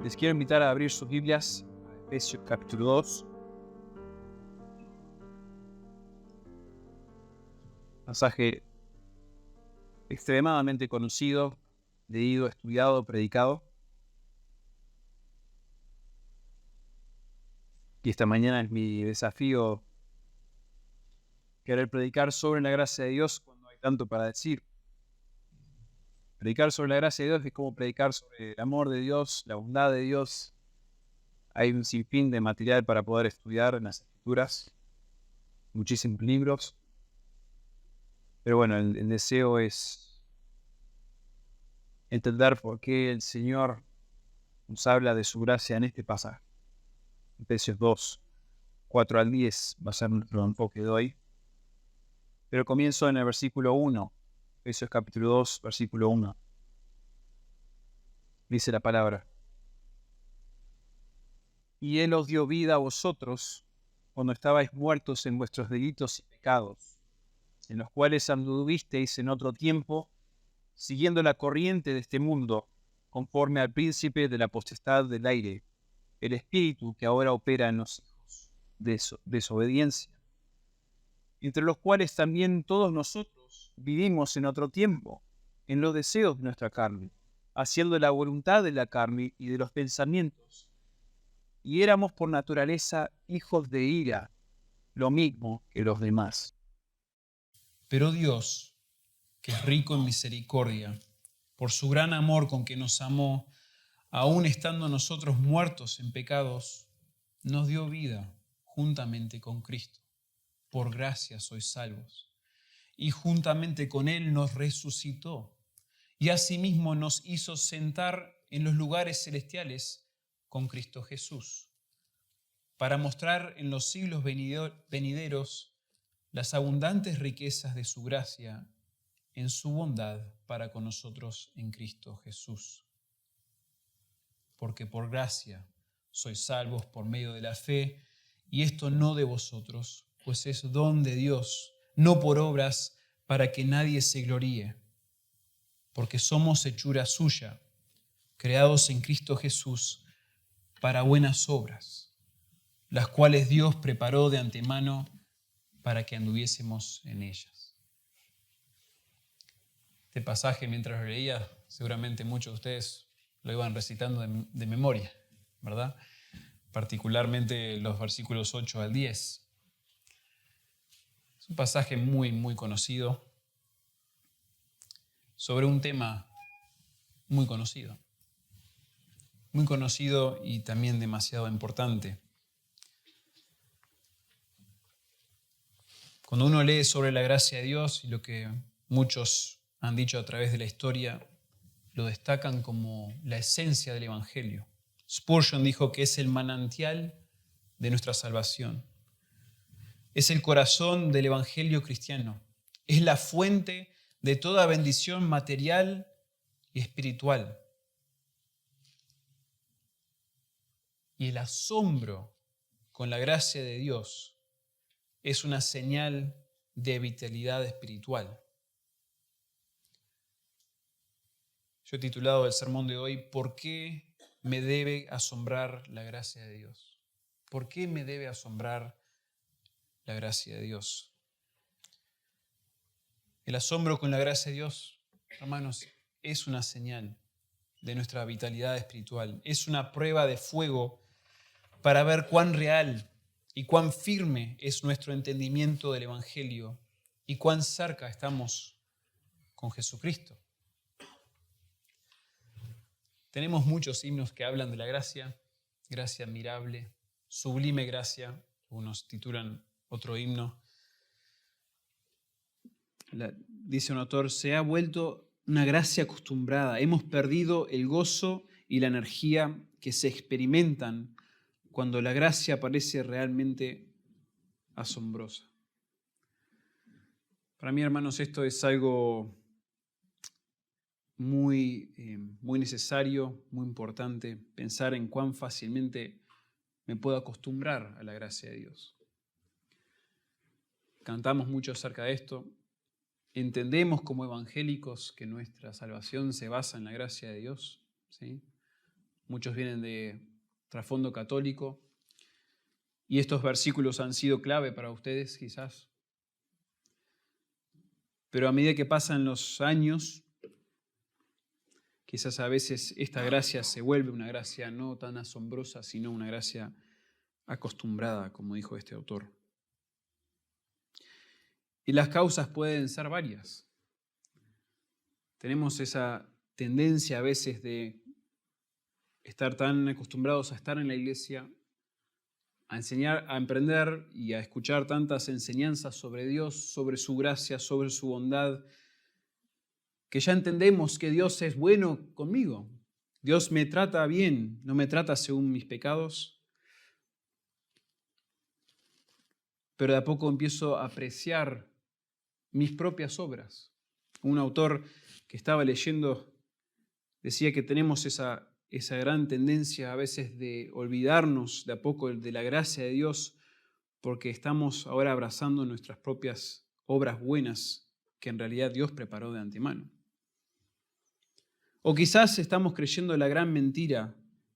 Les quiero invitar a abrir sus Biblias a Efesios capítulo 2. Pasaje extremadamente conocido, leído, estudiado, predicado. Y esta mañana es mi desafío querer predicar sobre la gracia de Dios cuando hay tanto para decir. Predicar sobre la gracia de Dios es como predicar sobre el amor de Dios, la bondad de Dios. Hay un sinfín de material para poder estudiar en las Escrituras, muchísimos libros. Pero bueno, el deseo es entender por qué el Señor nos habla de su gracia en este pasaje. Efesios 2, 4 al 10 va a ser nuestro enfoque de hoy. Pero comienzo en el versículo 1. Efesios capítulo 2, versículo 1. Dice la palabra: Y Él os dio vida a vosotros cuando estabais muertos en vuestros delitos y pecados, en los cuales anduvisteis en otro tiempo, siguiendo la corriente de este mundo, conforme al príncipe de la potestad del aire, el espíritu que ahora opera en los hijos de desobediencia, entre los cuales también todos nosotros vivimos en otro tiempo, en los deseos de nuestra carne, haciendo la voluntad de la carne y de los pensamientos, y éramos por naturaleza hijos de ira, lo mismo que los demás. Pero Dios, que es rico en misericordia, por su gran amor con que nos amó, aun estando nosotros muertos en pecados, nos dio vida juntamente con Cristo. Por gracia sois salvos. Y juntamente con Él nos resucitó, y asimismo nos hizo sentar en los lugares celestiales con Cristo Jesús, para mostrar en los siglos venideros las abundantes riquezas de su gracia en su bondad para con nosotros en Cristo Jesús. Porque por gracia sois salvos por medio de la fe, y esto no de vosotros, pues es don de Dios, no por obras, para que nadie se gloríe. Porque somos hechura suya, creados en Cristo Jesús para buenas obras, las cuales Dios preparó de antemano para que anduviésemos en ellas. Este pasaje, mientras lo leía, seguramente muchos de ustedes lo iban recitando de memoria, ¿verdad? Particularmente los versículos 8 al 10. Es un pasaje muy, muy conocido sobre un tema muy conocido y también demasiado importante. Cuando uno lee sobre la gracia de Dios y lo que muchos han dicho a través de la historia, lo destacan como la esencia del Evangelio. Spurgeon dijo que es el manantial de nuestra salvación. Es el corazón del Evangelio cristiano. Es la fuente de toda bendición material y espiritual. Y el asombro con la gracia de Dios es una señal de vitalidad espiritual. Yo he titulado el sermón de hoy: ¿Por qué me debe asombrar la gracia de Dios? ¿Por qué me debe asombrar la gracia de Dios? El asombro con la gracia de Dios, hermanos, es una señal de nuestra vitalidad espiritual. Es una prueba de fuego para ver cuán real y cuán firme es nuestro entendimiento del Evangelio y cuán cerca estamos con Jesucristo. Tenemos muchos himnos que hablan de la gracia, gracia admirable, sublime gracia, unos titulan otro himno. Dice un autor: se ha vuelto una gracia acostumbrada, hemos perdido el gozo y la energía que se experimentan cuando la gracia parece realmente asombrosa. Para mí, hermanos, esto es algo muy necesario, muy importante, pensar en cuán fácilmente me puedo acostumbrar a la gracia de Dios. Cantamos mucho acerca de esto. Entendemos como evangélicos que nuestra salvación se basa en la gracia de Dios, ¿sí? Muchos vienen de trasfondo católico y estos versículos han sido clave para ustedes quizás. Pero a medida que pasan los años, quizás a veces esta gracia se vuelve una gracia no tan asombrosa, sino una gracia acostumbrada, como dijo este autor. Y las causas pueden ser varias. Tenemos esa tendencia a veces de estar tan acostumbrados a estar en la iglesia, a enseñar, a aprender y a escuchar tantas enseñanzas sobre Dios, sobre su gracia, sobre su bondad, que ya entendemos que Dios es bueno conmigo. Dios me trata bien, no me trata según mis pecados. Pero de a poco empiezo a apreciar mis propias obras. Un autor que estaba leyendo decía que tenemos esa gran tendencia a veces de olvidarnos de a poco de la gracia de Dios porque estamos ahora abrazando nuestras propias obras buenas que en realidad Dios preparó de antemano. O quizás estamos creyendo la gran mentira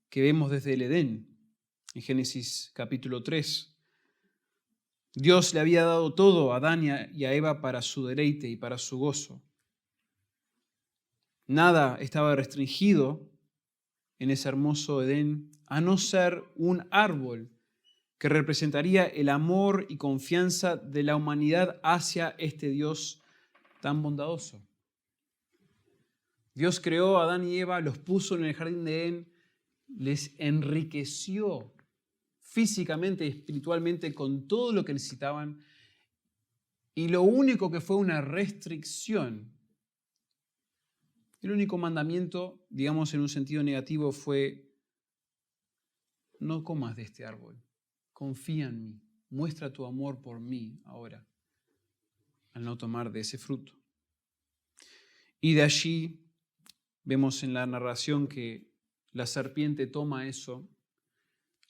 que vemos desde el Edén, en Génesis capítulo 3. Dios le había dado todo a Adán y a Eva para su deleite y para su gozo. Nada estaba restringido en ese hermoso Edén, a no ser un árbol que representaría el amor y confianza de la humanidad hacia este Dios tan bondadoso. Dios creó a Adán y Eva, los puso en el jardín de Edén, les enriqueció físicamente y espiritualmente con todo lo que necesitaban, y lo único que fue una restricción, el único mandamiento, digamos en un sentido negativo, fue: no comas de este árbol, confía en mí, muestra tu amor por mí ahora, al no tomar de ese fruto. Y de allí vemos en la narración que la serpiente toma eso,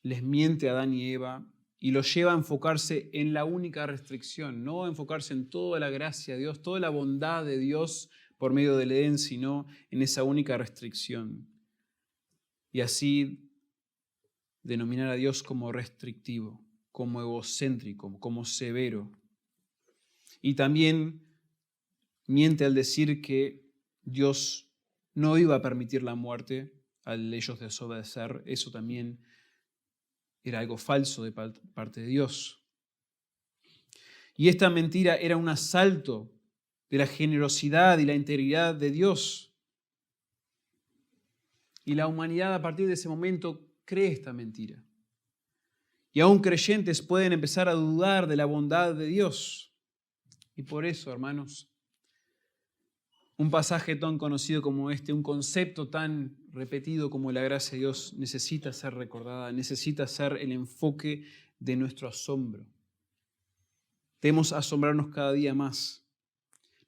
les miente a Adán y Eva y los lleva a enfocarse en la única restricción, no a enfocarse en toda la gracia de Dios, toda la bondad de Dios por medio del Edén, sino en esa única restricción. Y así denominar a Dios como restrictivo, como egocéntrico, como severo. Y también miente al decir que Dios no iba a permitir la muerte al ellos desobedecer. Eso también era algo falso de parte de Dios. Y esta mentira era un asalto de la generosidad y la integridad de Dios. Y la humanidad a partir de ese momento cree esta mentira. Y aún creyentes pueden empezar a dudar de la bondad de Dios. Y por eso, hermanos, un pasaje tan conocido como este, un concepto tan repetido como la gracia de Dios, necesita ser recordada, necesita ser el enfoque de nuestro asombro. Debemos asombrarnos cada día más.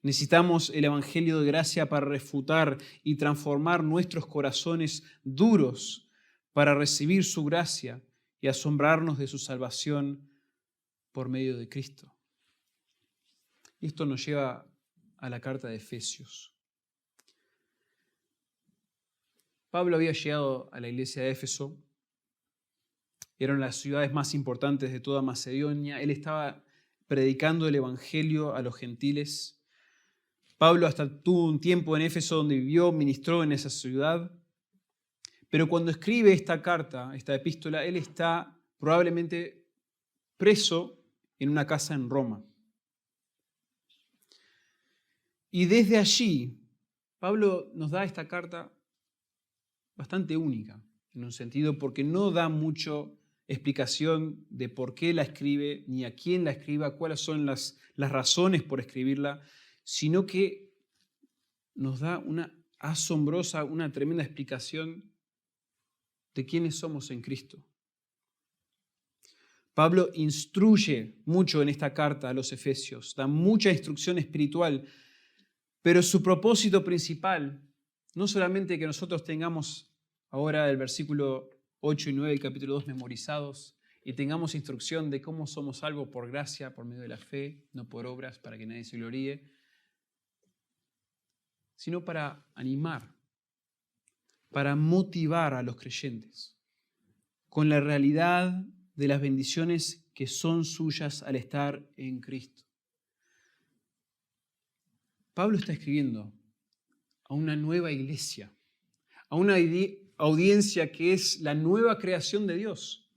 Necesitamos el Evangelio de gracia para refutar y transformar nuestros corazones duros para recibir su gracia y asombrarnos de su salvación por medio de Cristo. Y esto nos lleva a la carta de Efesios. Pablo había llegado a la iglesia de Éfeso. Eran las ciudades más importantes de toda Macedonia. Él estaba predicando el evangelio a los gentiles. Pablo hasta tuvo un tiempo en Éfeso donde vivió, ministró en esa ciudad. Pero cuando escribe esta carta, esta epístola, él está probablemente preso en una casa en Roma. Y desde allí, Pablo nos da esta carta bastante única, en un sentido, porque no da mucha explicación de por qué la escribe, ni a quién la escriba, cuáles son las razones por escribirla, sino que nos da una asombrosa, una tremenda explicación de quiénes somos en Cristo. Pablo instruye mucho en esta carta a los Efesios, da mucha instrucción espiritual, pero su propósito principal, no solamente que nosotros tengamos ahora el versículo 8 y 9 del capítulo 2 memorizados y tengamos instrucción de cómo somos salvos por gracia, por medio de la fe, no por obras, para que nadie se gloríe, sino para animar, para motivar a los creyentes con la realidad de las bendiciones que son suyas al estar en Cristo. Pablo está escribiendo a una nueva iglesia, a una audiencia que es la nueva creación de Dios.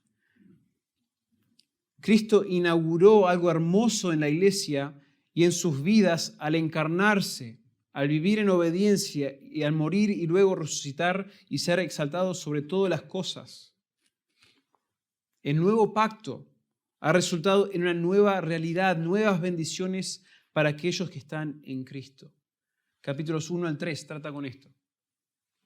Cristo inauguró algo hermoso en la iglesia y en sus vidas al encarnarse, al vivir en obediencia y al morir y luego resucitar y ser exaltado sobre todas las cosas. El nuevo pacto ha resultado en una nueva realidad, nuevas bendiciones para aquellos que están en Cristo. Capítulos 1 al 3 trata con esto.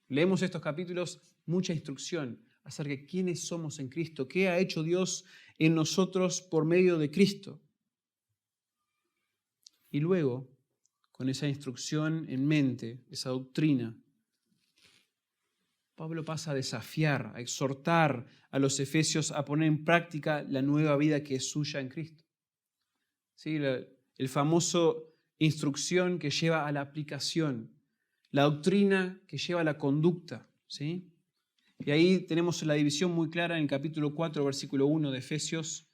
Leemos estos capítulos, mucha instrucción acerca de quiénes somos en Cristo, qué ha hecho Dios en nosotros por medio de Cristo. Y luego, con esa instrucción en mente, esa doctrina, Pablo pasa a desafiar, a exhortar a los efesios a poner en práctica la nueva vida que es suya en Cristo. ¿Sí? El famoso instrucción que lleva a la aplicación, la doctrina que lleva a la conducta. ¿Sí? Y ahí tenemos la división muy clara en el capítulo 4, versículo 1 de Efesios.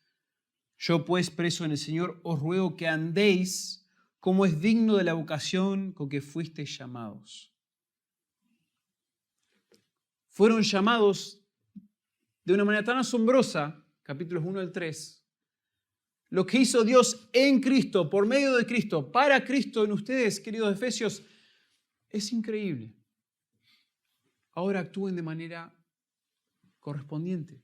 Yo pues, preso en el Señor, os ruego que andéis como es digno de la vocación con que fuisteis llamados. Fueron llamados de una manera tan asombrosa, capítulos 1 al 3, lo que hizo Dios en Cristo, por medio de Cristo, para Cristo en ustedes, queridos efesios, es increíble. Ahora actúen de manera correspondiente.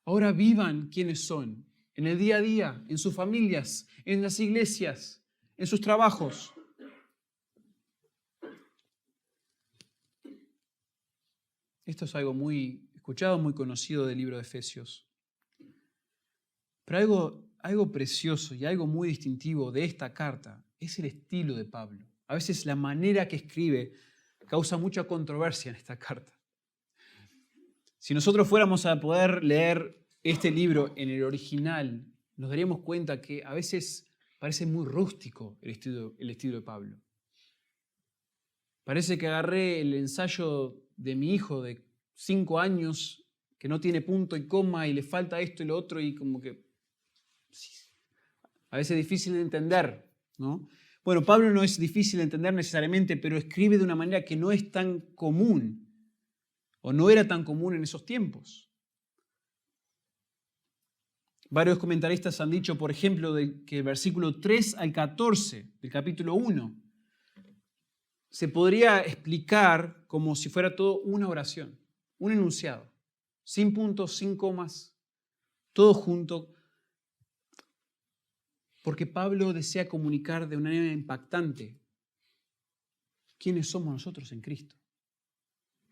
Ahora vivan quienes son, en el día a día, en sus familias, en las iglesias, en sus trabajos. Esto es algo muy escuchado, muy conocido del libro de Efesios. Pero algo precioso y algo muy distintivo de esta carta es el estilo de Pablo. A veces la manera que escribe causa mucha controversia en esta carta. Si nosotros fuéramos a poder leer este libro en el original, nos daríamos cuenta que a veces parece muy rústico el estilo de Pablo. Parece que agarré el ensayo de mi hijo de 5 años que no tiene punto y coma y le falta esto y lo otro y como que a veces es difícil de entender, ¿no? Bueno, Pablo no es difícil de entender necesariamente, pero escribe de una manera que no es tan común o no era tan común en esos tiempos. Varios comentaristas han dicho, por ejemplo, que el versículo 3 al 14 del capítulo 1 se podría explicar como si fuera todo una oración, un enunciado, sin puntos, sin comas, todo junto, porque Pablo desea comunicar de una manera impactante quiénes somos nosotros en Cristo.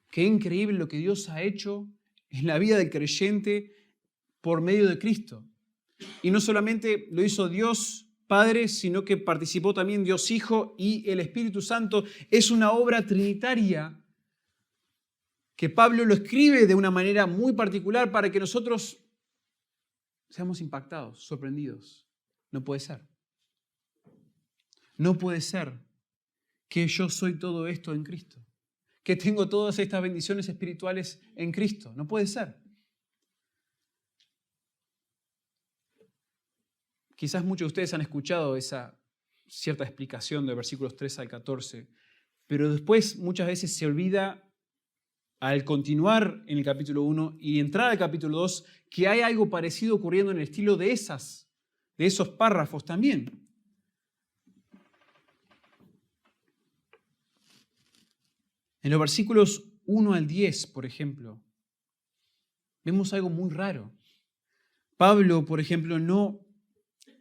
Qué increíble lo que Dios ha hecho en la vida del creyente por medio de Cristo. Y no solamente lo hizo Dios Padre, sino que participó también Dios Hijo y el Espíritu Santo. Es una obra trinitaria que Pablo lo escribe de una manera muy particular para que nosotros seamos impactados, sorprendidos. No puede ser. No puede ser que yo soy todo esto en Cristo, que tengo todas estas bendiciones espirituales en Cristo. No puede ser. Quizás muchos de ustedes han escuchado esa cierta explicación de versículos 3 al 14, pero después muchas veces se olvida al continuar en el capítulo 1 y entrar al capítulo 2 que hay algo parecido ocurriendo en el estilo de esos párrafos también. En los versículos 1 al 10, por ejemplo, vemos algo muy raro. Pablo, por ejemplo, no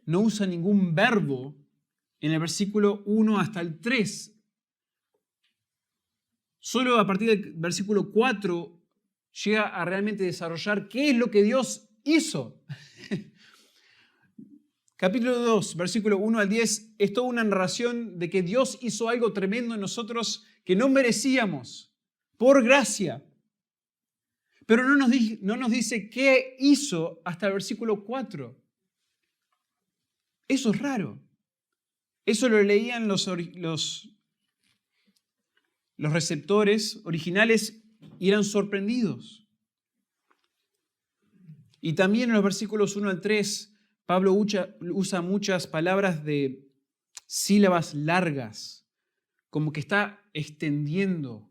usa ningún verbo en el versículo 1 hasta el 3. Solo a partir del versículo 4 llega a realmente desarrollar qué es lo que Dios hizo. Capítulo 2, versículo 1 al 10, es toda una narración de que Dios hizo algo tremendo en nosotros que no merecíamos, por gracia. Pero no nos dice qué hizo hasta el versículo 4. Eso es raro. Eso lo leían los receptores originales y eran sorprendidos. Y también en los versículos 1 al 3, Pablo usa muchas palabras de sílabas largas, como que está extendiendo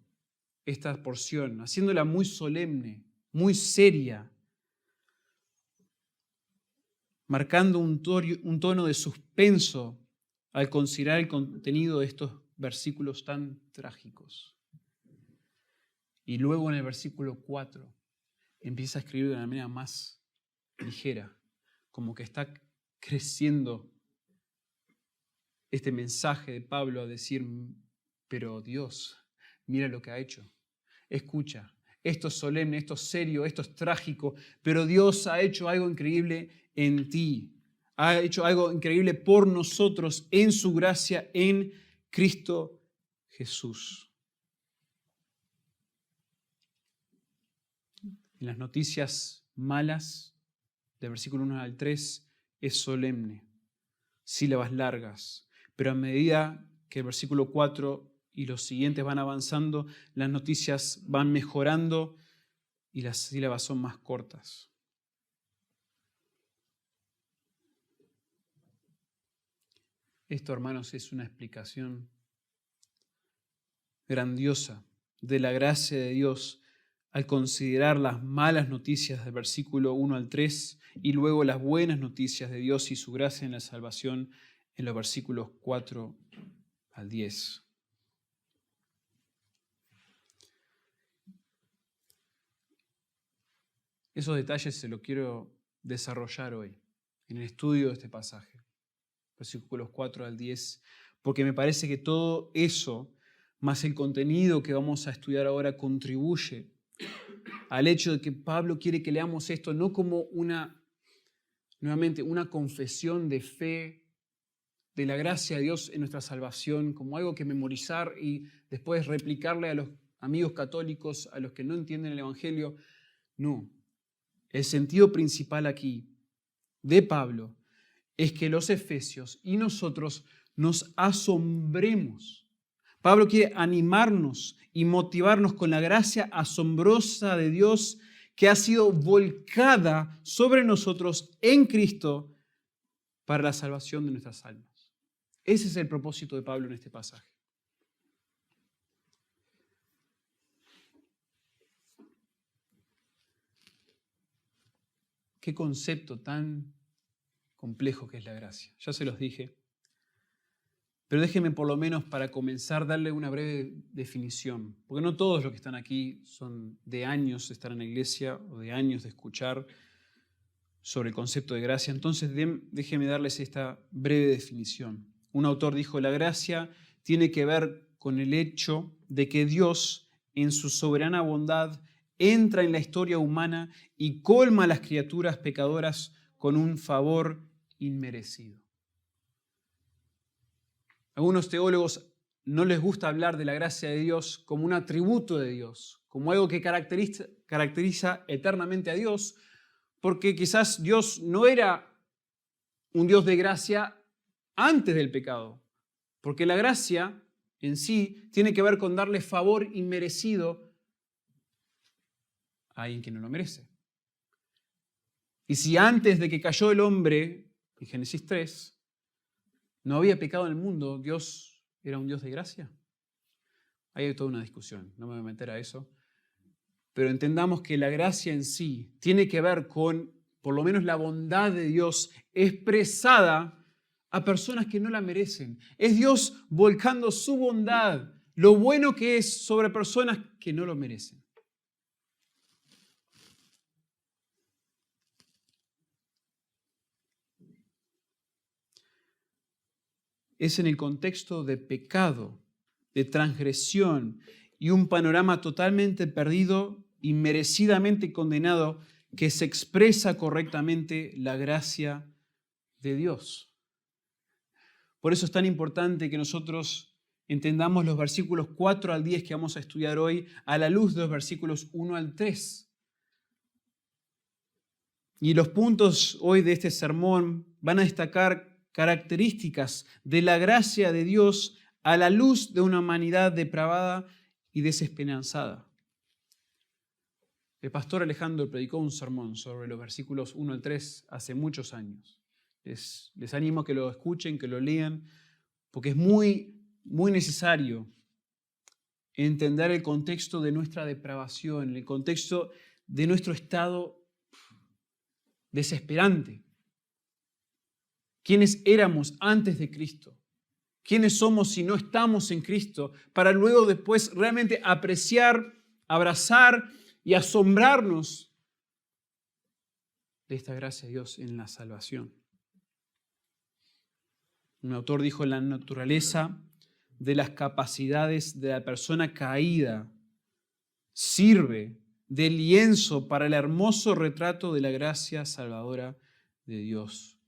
esta porción, haciéndola muy solemne, muy seria, marcando un tono de suspenso al considerar el contenido de estos versículos tan trágicos. Y luego en el versículo 4 empieza a escribir de una manera más ligera, como que está creciendo este mensaje de Pablo a decir, pero Dios, mira lo que ha hecho. Escucha, esto es solemne, esto es serio, esto es trágico, pero Dios ha hecho algo increíble en ti. Ha hecho algo increíble por nosotros en su gracia en Cristo Jesús. En las noticias malas, del versículo 1 al 3, es solemne, sílabas largas, pero a medida que el versículo 4 y los siguientes van avanzando, las noticias van mejorando y las sílabas son más cortas. Esto, hermanos, es una explicación grandiosa de la gracia de Dios al considerar las malas noticias del versículo 1 al 3 y luego las buenas noticias de Dios y su gracia en la salvación en los versículos 4 al 10. Esos detalles se los quiero desarrollar hoy en el estudio de este pasaje, versículos 4 al 10, porque me parece que todo eso, más el contenido que vamos a estudiar ahora, contribuye al hecho de que Pablo quiere que leamos esto no como nuevamente, una confesión de fe, de la gracia de Dios en nuestra salvación, como algo que memorizar y después replicarle a los amigos católicos, a los que no entienden el Evangelio. No. El sentido principal aquí de Pablo es que los efesios y nosotros nos asombremos. Pablo quiere animarnos y motivarnos con la gracia asombrosa de Dios que ha sido volcada sobre nosotros en Cristo para la salvación de nuestras almas. Ese es el propósito de Pablo en este pasaje. Qué concepto tan complejo que es la gracia. Ya se los dije. Pero déjenme por lo menos para comenzar darle una breve definición. Porque no todos los que están aquí son de años de estar en la iglesia o de años de escuchar sobre el concepto de gracia. Entonces déjenme darles esta breve definición. Un autor dijo, la gracia tiene que ver con el hecho de que Dios, en su soberana bondad, entra en la historia humana y colma a las criaturas pecadoras con un favor inmerecido. A algunos teólogos no les gusta hablar de la gracia de Dios como un atributo de Dios, como algo que caracteriza eternamente a Dios, porque quizás Dios no era un Dios de gracia antes del pecado, porque la gracia en sí tiene que ver con darle favor inmerecido a alguien que no lo merece. Y si antes de que cayó el hombre, en Génesis 3, no había pecado en el mundo, ¿Dios era un Dios de gracia? Ahí hay toda una discusión, no me voy a meter a eso. Pero entendamos que la gracia en sí tiene que ver con, por lo menos, la bondad de Dios expresada a personas que no la merecen. Es Dios volcando su bondad, lo bueno que es sobre personas que no lo merecen. Es en el contexto de pecado, de transgresión y un panorama totalmente perdido y merecidamente condenado que se expresa correctamente la gracia de Dios. Por eso es tan importante que nosotros entendamos los versículos 4 al 10 que vamos a estudiar hoy a la luz de los versículos 1 al 3. Y los puntos hoy de este sermón van a destacar características de la gracia de Dios a la luz de una humanidad depravada y desesperanzada. El pastor Alejandro predicó un sermón sobre los versículos 1 al 3 hace muchos años. Les animo a que lo escuchen, que lo lean, porque es muy, muy necesario entender el contexto de nuestra depravación, el contexto de nuestro estado desesperante. ¿Quiénes éramos antes de Cristo? ¿Quiénes somos si no estamos en Cristo? Para luego después realmente apreciar, abrazar y asombrarnos de esta gracia de Dios en la salvación. Un autor dijo: la naturaleza de las capacidades de la persona caída sirve de lienzo para el hermoso retrato de la gracia salvadora de Dios.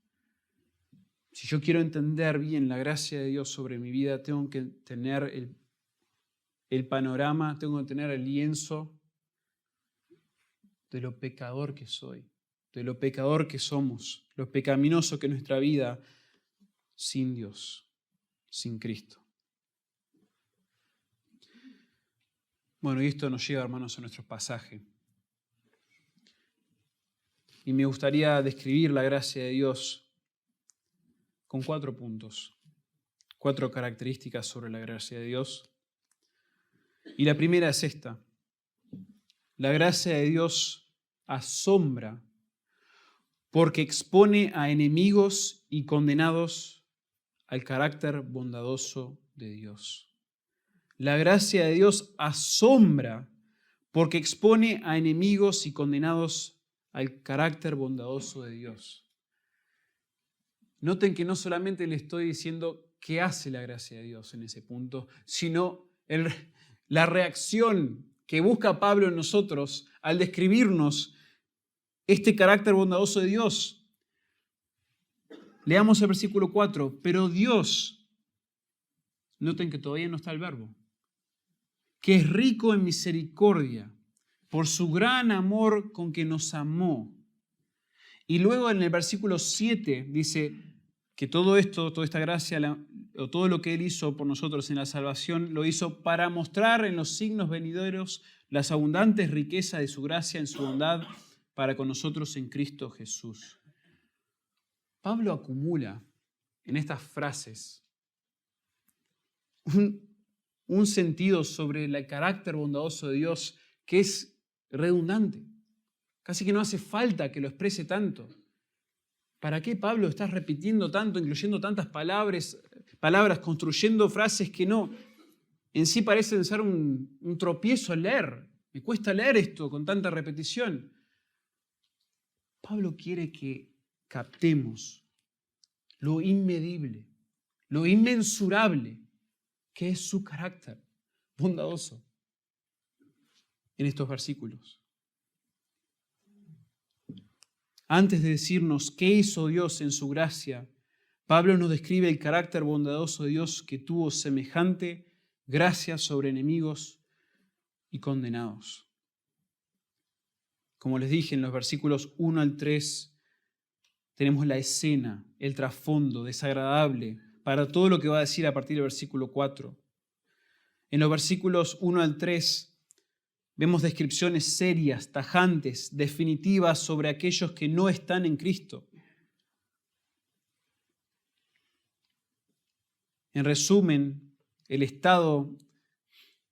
Si yo quiero entender bien la gracia de Dios sobre mi vida, tengo que tener el panorama, tengo que tener el lienzo de lo pecador que soy, de lo pecador que somos, lo pecaminoso que es nuestra vida sin Dios, sin Cristo. Bueno, y esto nos lleva, hermanos, a nuestro pasaje. Y me gustaría describir la gracia de Dios con 4 puntos, 4 características sobre la gracia de Dios. Y la primera es esta: la gracia de Dios asombra porque expone a enemigos y condenados al carácter bondadoso de Dios. La gracia de Dios asombra porque expone a enemigos y condenados al carácter bondadoso de Dios. Noten que no solamente le estoy diciendo qué hace la gracia de Dios en ese punto, sino la reacción que busca Pablo en nosotros al describirnos este carácter bondadoso de Dios. Leamos el versículo 4. Pero Dios, noten que todavía no está el verbo, que es rico en misericordia, por su gran amor con que nos amó. Y luego en el versículo 7 dice que todo esto, toda esta gracia, o todo lo que Él hizo por nosotros en la salvación, lo hizo para mostrar en los signos venideros las abundantes riquezas de su gracia en su bondad para con nosotros en Cristo Jesús. Pablo acumula en estas frases un sentido sobre el carácter bondadoso de Dios que es redundante. Casi que no hace falta que lo exprese tanto. ¿Para qué, Pablo, estás repitiendo tanto, incluyendo tantas palabras, construyendo frases que no, en sí parecen ser un tropiezo al leer? Me cuesta leer esto con tanta repetición. Pablo quiere que captemos lo inmedible, lo inmensurable que es su carácter bondadoso en estos versículos. Antes de decirnos qué hizo Dios en su gracia, Pablo nos describe el carácter bondadoso de Dios que tuvo semejante gracia sobre enemigos y condenados. Como les dije, en los versículos 1 al 3 tenemos la escena, el trasfondo desagradable para todo lo que va a decir a partir del versículo 4. En los versículos 1 al 3 vemos descripciones serias, tajantes, definitivas sobre aquellos que no están en Cristo. En resumen, el estado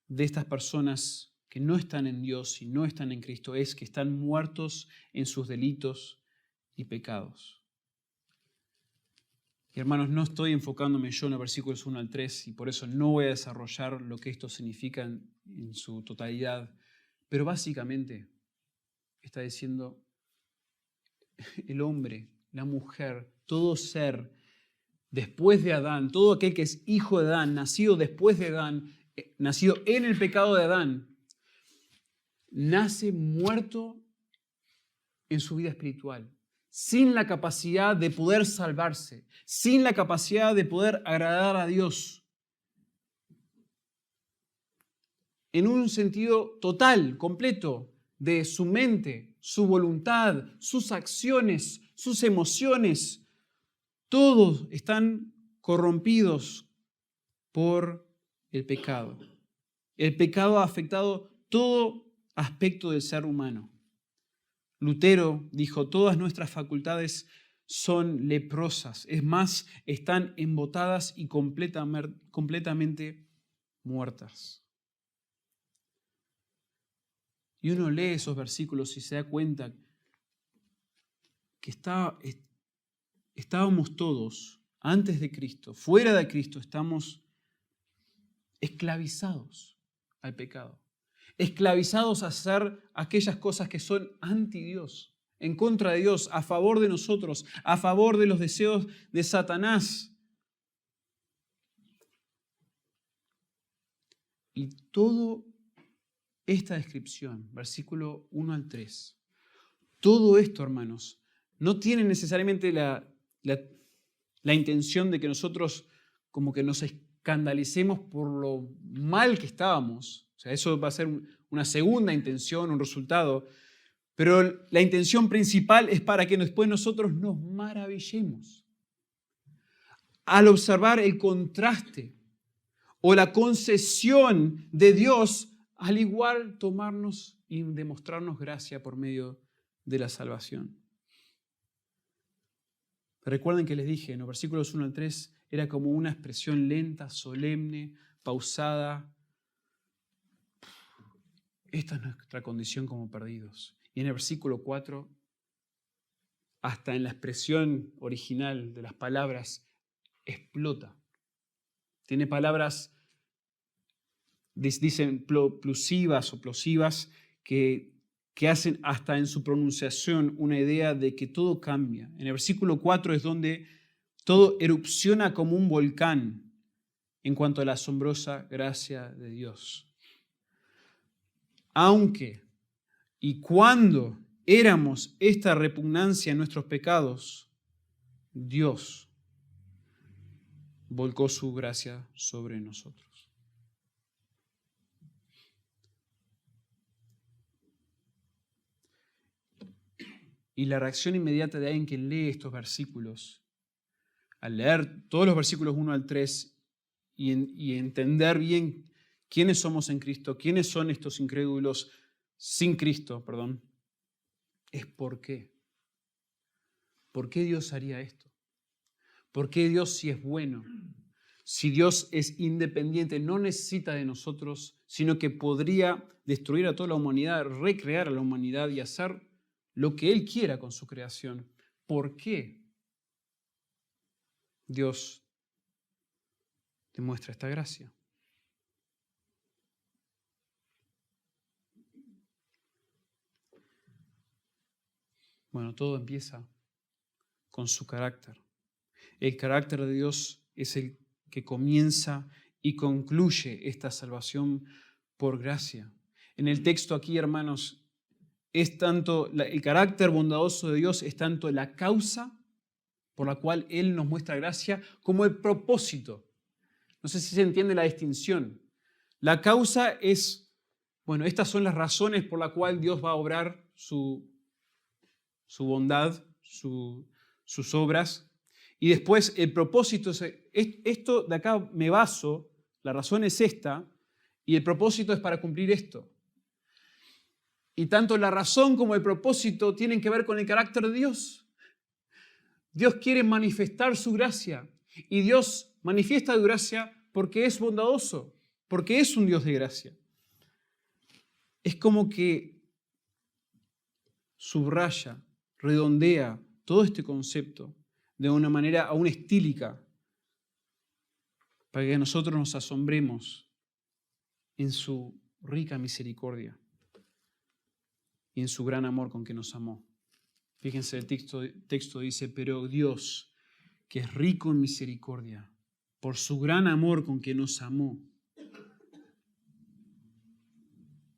de estas personas que no están en Dios y no están en Cristo es que están muertos en sus delitos y pecados. Y hermanos, no estoy enfocándome yo en los versículos 1 al 3 y por eso no voy a desarrollar lo que esto significa en su totalidad. Pero básicamente está diciendo el hombre, la mujer, todo ser después de Adán, todo aquel que es hijo de Adán, nacido después de Adán, nacido en el pecado de Adán, nace muerto en su vida espiritual, sin la capacidad de poder salvarse, sin la capacidad de poder agradar a Dios. En un sentido total, completo, de su mente, su voluntad, sus acciones, sus emociones. Todos están corrompidos por el pecado. El pecado ha afectado todo aspecto del ser humano. Lutero dijo, todas nuestras facultades son leprosas, es más, están embotadas y completamente muertas. Y uno lee esos versículos y se da cuenta que estábamos todos, antes de Cristo, fuera de Cristo, estamos esclavizados al pecado, esclavizados a hacer aquellas cosas que son anti Dios, en contra de Dios, a favor de nosotros, a favor de los deseos de Satanás. Y toda esta descripción, versículo 1 al 3, todo esto, hermanos, no tiene necesariamente la intención de que nosotros como que nos escandalicemos por lo mal que estábamos. O sea, eso va a ser una segunda intención, un resultado. Pero la intención principal es para que después nosotros nos maravillemos al observar el contraste o la concesión de Dios, al igual tomarnos y demostrarnos gracia por medio de la salvación. Recuerden que les dije en los versículos 1 al 3 era como una expresión lenta, solemne, pausada. Esta es nuestra condición como perdidos. Y en el versículo 4, hasta en la expresión original de las palabras, explota. Tiene palabras, dicen plusivas o plosivas, que hacen hasta en su pronunciación una idea de que todo cambia. En el versículo 4 es donde todo erupciona como un volcán en cuanto a la asombrosa gracia de Dios. Aunque y cuando éramos esta repugnancia en nuestros pecados, Dios volcó su gracia sobre nosotros. Y la reacción inmediata de alguien que lee estos versículos, al leer todos los versículos 1 al 3 y entender bien quiénes somos en Cristo, quiénes son estos incrédulos sin Cristo, es ¿por qué? ¿Por qué Dios haría esto? ¿Por qué Dios, si es bueno, si Dios es independiente, no necesita de nosotros, sino que podría destruir a toda la humanidad, recrear a la humanidad y hacer lo que Él quiera con su creación? ¿Por qué Dios demuestra esta gracia? Bueno, todo empieza con su carácter. El carácter de Dios es el que comienza y concluye esta salvación por gracia. En el texto aquí, hermanos, es tanto el carácter bondadoso de Dios, es tanto la causa por la cual Él nos muestra gracia, como el propósito. No sé si se entiende la distinción. La causa es, estas son las razones por las cuales Dios va a obrar su bondad, sus obras. Y después el propósito es, esto de acá me baso, la razón es esta, y el propósito es para cumplir esto. Y tanto la razón como el propósito tienen que ver con el carácter de Dios. Dios quiere manifestar su gracia, y Dios manifiesta su gracia porque es bondadoso, porque es un Dios de gracia. Es como que subraya, redondea todo este concepto de una manera aún estílica, para que nosotros nos asombremos en su rica misericordia y en su gran amor con que nos amó. Fíjense, el texto dice, pero Dios, que es rico en misericordia, por su gran amor con que nos amó.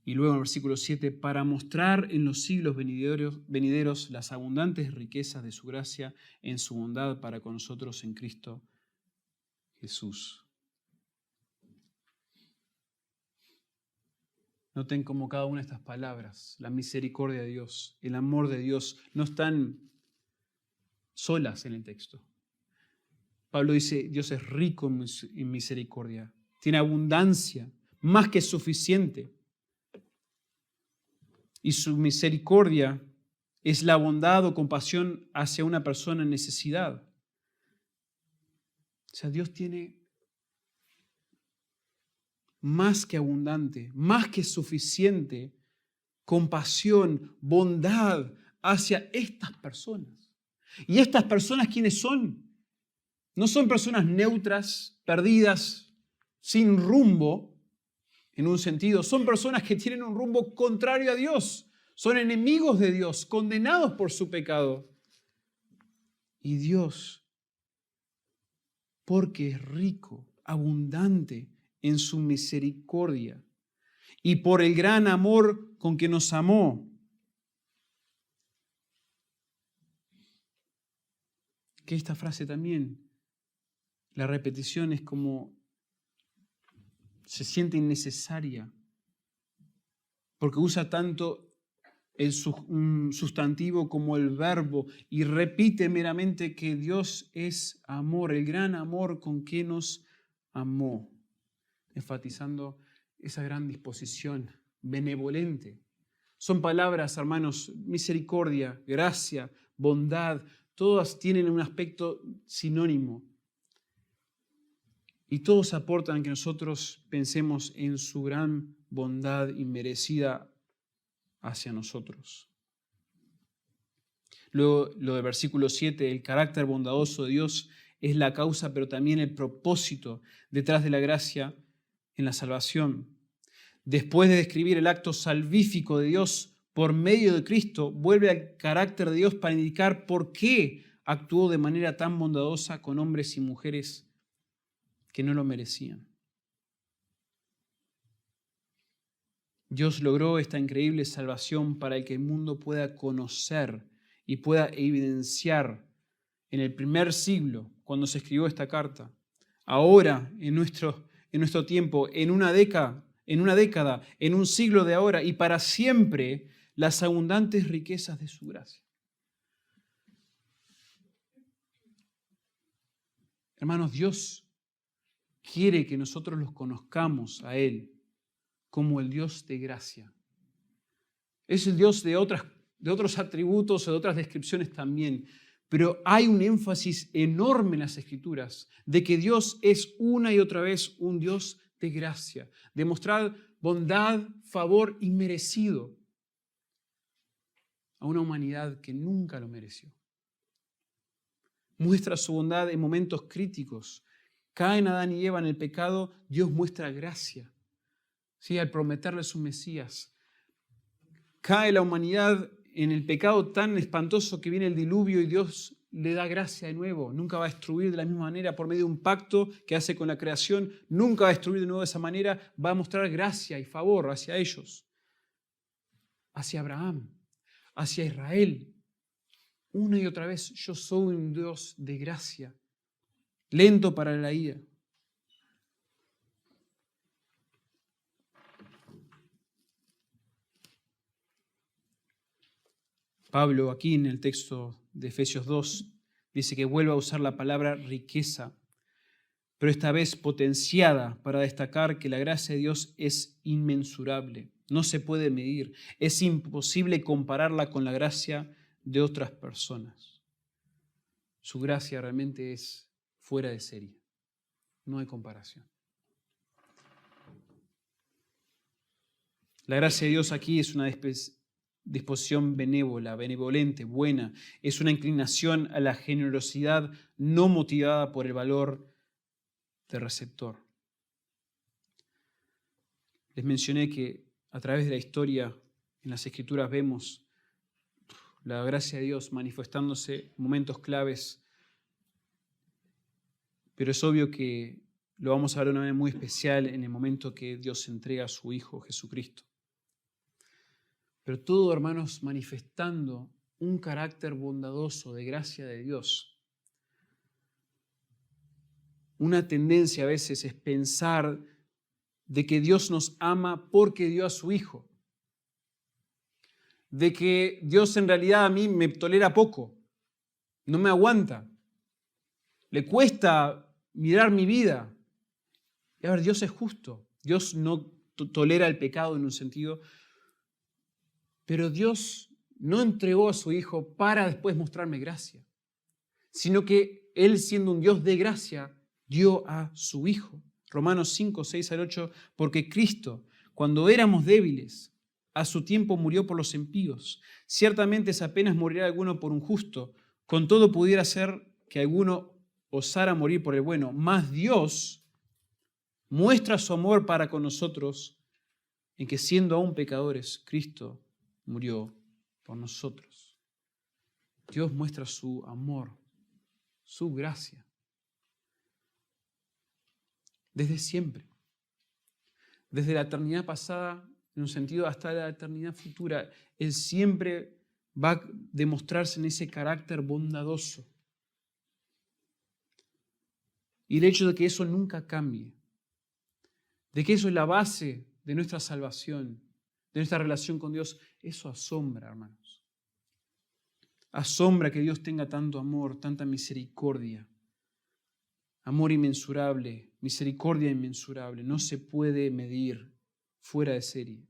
Y luego en el versículo 7, para mostrar en los siglos venideros las abundantes riquezas de su gracia en su bondad para con nosotros en Cristo Jesús. Noten cómo cada una de estas palabras, la misericordia de Dios, el amor de Dios, no están solas en el texto. Pablo dice, Dios es rico en misericordia, tiene abundancia, más que suficiente. Y su misericordia es la bondad o compasión hacia una persona en necesidad. O sea, Dios tiene más que abundante, más que suficiente compasión, bondad hacia estas personas. ¿Y estas personas quiénes son? No son personas neutras, perdidas, sin rumbo, en un sentido. Son personas que tienen un rumbo contrario a Dios. Son enemigos de Dios, condenados por su pecado. Y Dios, porque es rico, abundante en su misericordia y por el gran amor con que nos amó, que esta frase también, la repetición es como se siente innecesaria, porque usa tanto el sustantivo como el verbo y repite meramente que Dios es amor, el gran amor con que nos amó, enfatizando esa gran disposición benevolente. Son palabras, hermanos, misericordia, gracia, bondad, todas tienen un aspecto sinónimo. Y todos aportan que nosotros pensemos en su gran bondad inmerecida hacia nosotros. Luego, lo del versículo 7, el carácter bondadoso de Dios es la causa, pero también el propósito detrás de la gracia en la salvación. Después de describir el acto salvífico de Dios por medio de Cristo, vuelve al carácter de Dios para indicar por qué actuó de manera tan bondadosa con hombres y mujeres que no lo merecían. Dios logró esta increíble salvación para que el mundo pueda conocer y pueda evidenciar en el primer siglo, cuando se escribió esta carta, ahora, en nuestro tiempo, en una década, en un siglo de ahora y para siempre, las abundantes riquezas de su gracia. Hermanos, Dios quiere que nosotros los conozcamos a Él como el Dios de gracia. Es el Dios de otros atributos o de otras descripciones también, pero hay un énfasis enorme en las Escrituras de que Dios es una y otra vez un Dios de gracia, de mostrar bondad, favor inmerecido a una humanidad que nunca lo mereció. Muestra su bondad en momentos críticos. Caen Adán y Eva en el pecado, Dios muestra gracia. ¿Sí? Al prometerle su Mesías. Cae la humanidad en el pecado tan espantoso que viene el diluvio y Dios le da gracia de nuevo. Nunca va a destruir de la misma manera por medio de un pacto que hace con la creación. Nunca va a destruir de nuevo de esa manera. Va a mostrar gracia y favor hacia ellos. Hacia Abraham. Hacia Israel. Una y otra vez, yo soy un Dios de gracia. Lento para la ira. Pablo, aquí en el texto de Efesios 2, dice que vuelve a usar la palabra riqueza, pero esta vez potenciada para destacar que la gracia de Dios es inmensurable, no se puede medir, es imposible compararla con la gracia de otras personas. Su gracia realmente es fuera de serie, no hay comparación. La gracia de Dios aquí es una disposición benevolente, buena. Es una inclinación a la generosidad no motivada por el valor del receptor. Les mencioné que a través de la historia, en las Escrituras vemos la gracia de Dios manifestándose en momentos claves, pero es obvio que lo vamos a ver de una manera muy especial en el momento que Dios entrega a su Hijo Jesucristo. Pero todo, hermanos, manifestando un carácter bondadoso de gracia de Dios. Una tendencia a veces es pensar de que Dios nos ama porque dio a su Hijo. De que Dios en realidad a mí me tolera poco, no me aguanta, le cuesta mirar mi vida. Y a ver, Dios es justo, Dios no tolera el pecado en un sentido, pero Dios no entregó a su Hijo para después mostrarme gracia, sino que Él, siendo un Dios de gracia, dio a su Hijo. Romanos 5, 6 al 8, porque Cristo, cuando éramos débiles, a su tiempo murió por los impíos. Ciertamente es apenas morirá alguno por un justo, con todo pudiera ser que alguno osara morir por el bueno, mas Dios muestra su amor para con nosotros en que siendo aún pecadores, Cristo murió por nosotros. Dios muestra su amor, su gracia, desde siempre, desde la eternidad pasada, en un sentido hasta la eternidad futura. Él siempre va a demostrarse en ese carácter bondadoso. Y el hecho de que eso nunca cambie, de que eso es la base de nuestra salvación, de nuestra relación con Dios, eso asombra, hermanos. Asombra que Dios tenga tanto amor, tanta misericordia. Amor inmensurable, misericordia inmensurable. No se puede medir, fuera de serie.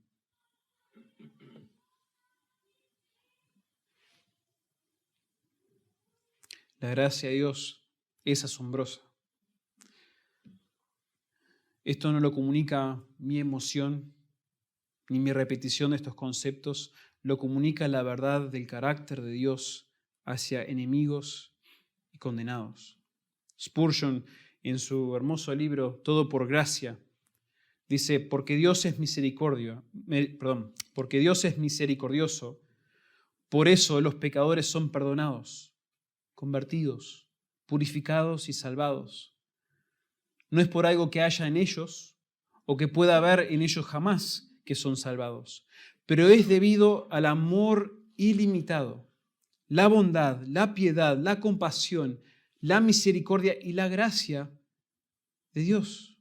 La gracia de Dios es asombrosa. Esto no lo comunica mi emoción ni mi repetición de estos conceptos, lo comunica la verdad del carácter de Dios hacia enemigos y condenados. Spurgeon, en su hermoso libro Todo por gracia, dice, porque Dios es misericordioso, por eso los pecadores son perdonados, convertidos, purificados y salvados. No es por algo que haya en ellos o que pueda haber en ellos jamás que son salvados, pero es debido al amor ilimitado, la bondad, la piedad, la compasión, la misericordia y la gracia de Dios.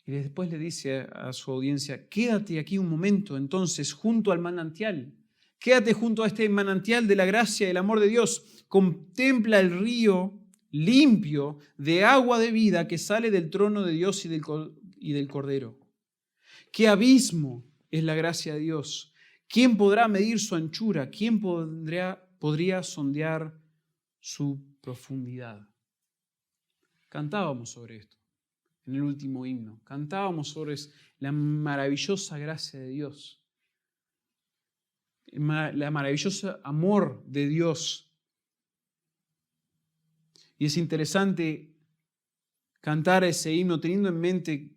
Y después le dice a su audiencia, quédate aquí un momento entonces junto al manantial. Quédate junto a este manantial de la gracia y el amor de Dios. Contempla el río limpio de agua de vida que sale del trono de Dios y del Cordero. ¡Qué abismo es la gracia de Dios! ¿Quién podrá medir su anchura? ¿Quién podría sondear su profundidad? Cantábamos sobre esto en el último himno. Cantábamos sobre la maravillosa gracia de Dios, la maravillosa amor de Dios. Y es interesante cantar ese himno teniendo en mente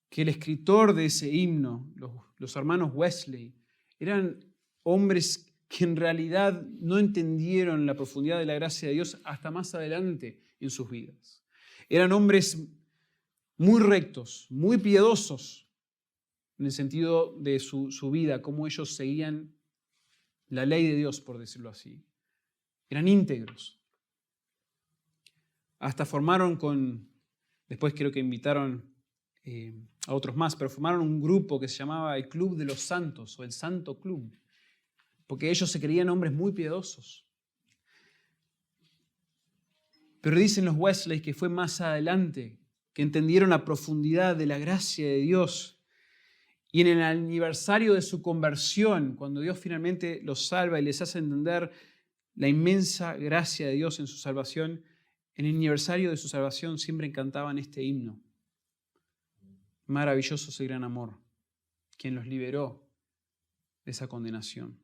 que el escritor de ese himno, los hermanos Wesley, eran hombres que en realidad no entendieron la profundidad de la gracia de Dios hasta más adelante en sus vidas. Eran hombres muy rectos, muy piadosos en el sentido de su vida, cómo ellos seguían la ley de Dios, por decirlo así. Eran íntegros. Hasta después creo que invitaron a otros más, pero formaron un grupo que se llamaba el Club de los Santos o el Santo Club, porque ellos se creían hombres muy piadosos. Pero dicen los Wesley que fue más adelante que entendieron la profundidad de la gracia de Dios y en el aniversario de su conversión, cuando Dios finalmente los salva y les hace entender la inmensa gracia de Dios en su salvación, en el aniversario de su salvación siempre cantaban este himno. Maravilloso es el gran amor, quien los liberó de esa condenación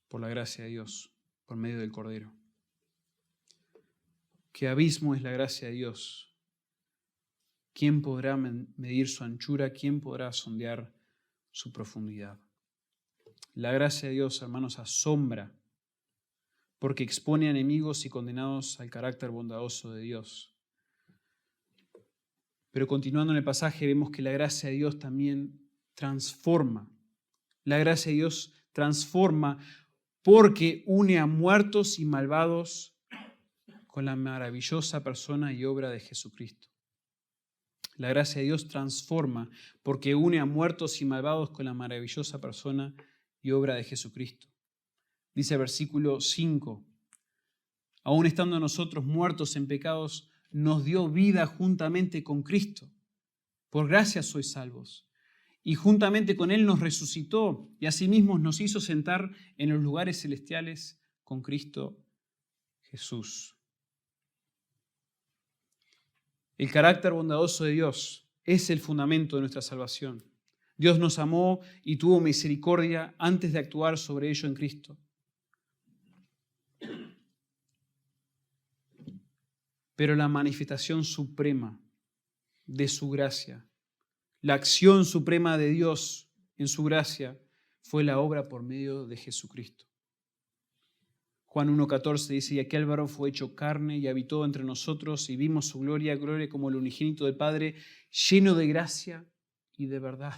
por la gracia de Dios, por medio del Cordero. Qué abismo es la gracia de Dios. ¿Quién podrá medir su anchura? ¿Quién podrá sondear su profundidad? La gracia de Dios, hermanos, asombra porque expone a enemigos y condenados al carácter bondadoso de Dios. Pero continuando en el pasaje vemos que la gracia de Dios también transforma. La gracia de Dios transforma porque une a muertos y malvados con la maravillosa persona y obra de Jesucristo. La gracia de Dios transforma porque une a muertos y malvados con la maravillosa persona y obra de Jesucristo. Dice el versículo 5, aún estando nosotros muertos en pecados, nos dio vida juntamente con Cristo. Por gracia sois salvos. y juntamente con Él nos resucitó y asimismo nos hizo sentar en los lugares celestiales con Cristo Jesús. El carácter bondadoso de Dios es el fundamento de nuestra salvación. Dios nos amó y tuvo misericordia antes de actuar sobre ello en Cristo. Pero la manifestación suprema de su gracia, la acción suprema de Dios en su gracia, fue la obra por medio de Jesucristo. Juan 1:14 dice, y aquel varón fue hecho carne y habitó entre nosotros y vimos su gloria, gloria como el unigénito del Padre, lleno de gracia y de verdad.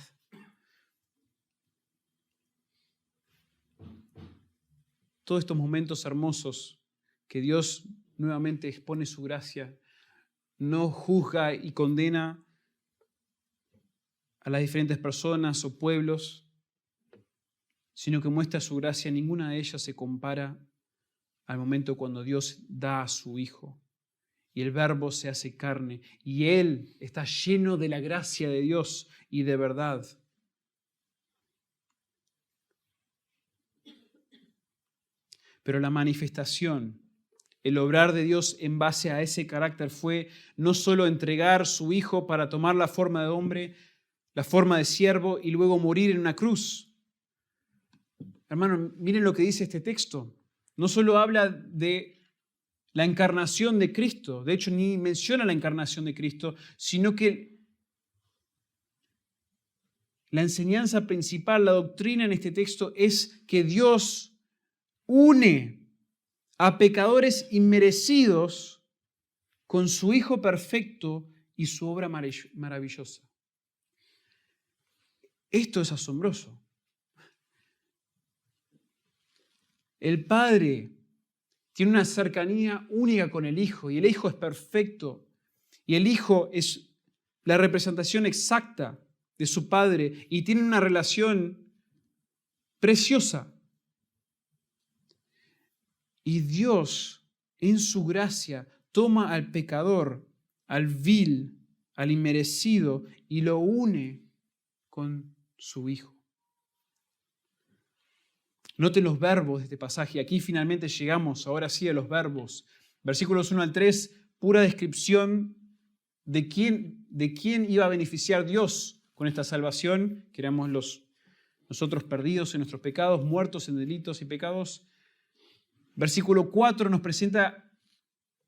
Todos estos momentos hermosos que Dios nuevamente expone su gracia, no juzga y condena a las diferentes personas o pueblos, sino que muestra su gracia. Ninguna de ellas se compara al momento cuando Dios da a su Hijo y el Verbo se hace carne y Él está lleno de la gracia de Dios y de verdad. Pero la manifestación, el obrar de Dios en base a ese carácter fue no solo entregar su Hijo para tomar la forma de hombre, la forma de siervo y luego morir en una cruz. Hermano, miren lo que dice este texto. No solo habla de la encarnación de Cristo, de hecho ni menciona la encarnación de Cristo, sino que la enseñanza principal, la doctrina en este texto es que Dios une a pecadores inmerecidos con su Hijo perfecto y su obra maravillosa. Esto es asombroso. El Padre tiene una cercanía única con el Hijo y el Hijo es perfecto y el Hijo es la representación exacta de su Padre y tienen una relación preciosa. Y Dios, en su gracia, toma al pecador, al vil, al inmerecido y lo une con su Hijo. Noten los verbos de este pasaje. Aquí finalmente llegamos, ahora sí, a los verbos. Versículos 1 al 3, pura descripción de quién iba a beneficiar Dios con esta salvación, que éramos nosotros perdidos en nuestros pecados, muertos en delitos y pecados. Versículo 4 nos presenta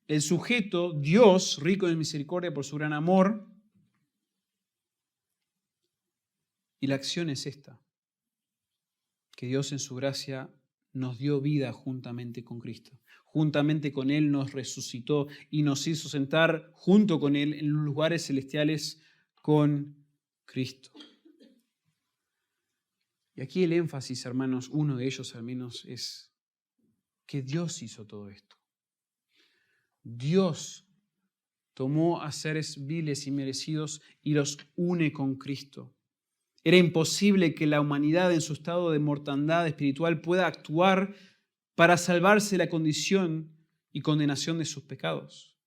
el sujeto, Dios, rico en misericordia por su gran amor. Y la acción es esta, que Dios en su gracia nos dio vida juntamente con Cristo. Juntamente con Él nos resucitó y nos hizo sentar junto con Él en los lugares celestiales con Cristo. Y aquí el énfasis, hermanos, uno de ellos al menos, es que Dios hizo todo esto. Dios tomó a seres viles y merecidos y los une con Cristo. Era imposible que la humanidad en su estado de mortandad espiritual pueda actuar para salvarse de la condición y condenación de sus pecados.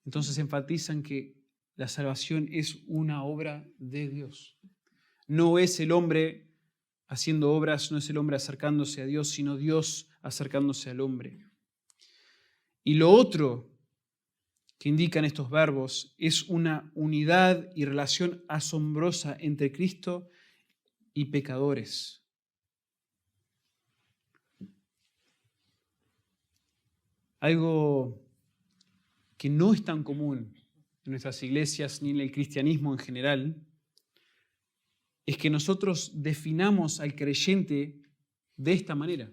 Entonces enfatizan que la salvación es una obra de Dios. No es el hombre haciendo obras, no es el hombre acercándose a Dios, sino Dios acercándose al hombre. Y lo otro que indican estos verbos es una unidad y relación asombrosa entre Cristo y pecadores. Algo que no es tan común en nuestras iglesias ni en el cristianismo en general es que nosotros definamos al creyente de esta manera.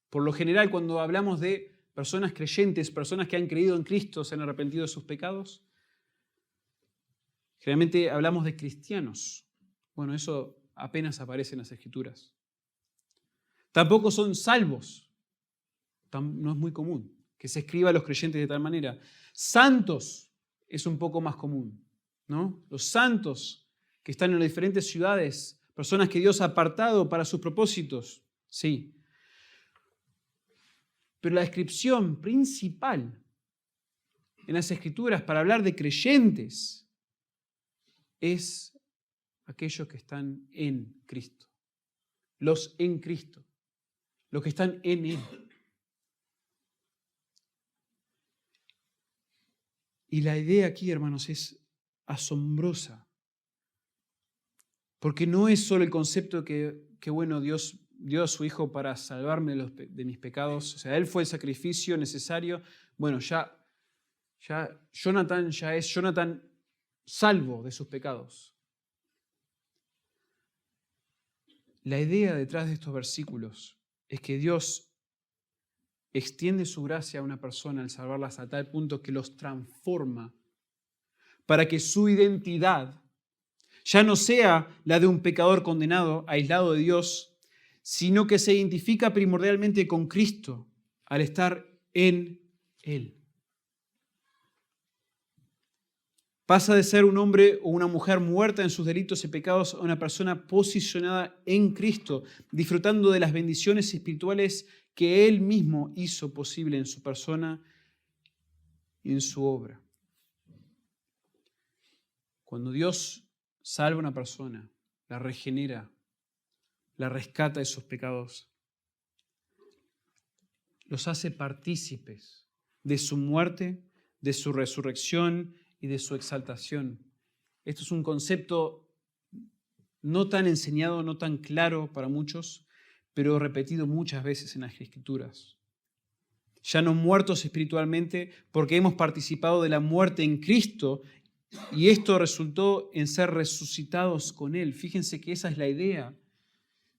Por lo general, cuando hablamos de personas creyentes, personas que han creído en Cristo, se han arrepentido de sus pecados, generalmente hablamos de cristianos. Bueno, eso apenas aparece en las Escrituras. Tampoco son salvos. No es muy común que se escriba a los creyentes de tal manera. Santos es un poco más común, ¿no? Los santos que están en las diferentes ciudades, personas que Dios ha apartado para sus propósitos, sí. Pero la descripción principal en las Escrituras para hablar de creyentes es aquellos que están en Cristo. Los en Cristo. Los que están en Él. Y la idea aquí, hermanos, es asombrosa. Porque no es solo el concepto que bueno, Dios dio a su Hijo para salvarme de mis pecados. O sea, Él fue el sacrificio necesario. Bueno, ya Jonathan ya es Jonathan salvo de sus pecados. La idea detrás de estos versículos es que Dios extiende su gracia a una persona al salvarlas a tal punto que los transforma para que su identidad ya no sea la de un pecador condenado, aislado de Dios, sino que se identifica primordialmente con Cristo al estar en Él. Pasa de ser un hombre o una mujer muerta en sus delitos y pecados a una persona posicionada en Cristo, disfrutando de las bendiciones espirituales que Él mismo hizo posible en su persona y en su obra. Cuando Dios salva a una persona, la regenera, la rescata de sus pecados, los hace partícipes de su muerte, de su resurrección y de su exaltación. Esto es un concepto no tan enseñado, no tan claro para muchos, pero repetido muchas veces en las Escrituras. Ya no muertos espiritualmente porque hemos participado de la muerte en Cristo y esto resultó en ser resucitados con Él. Fíjense que esa es la idea.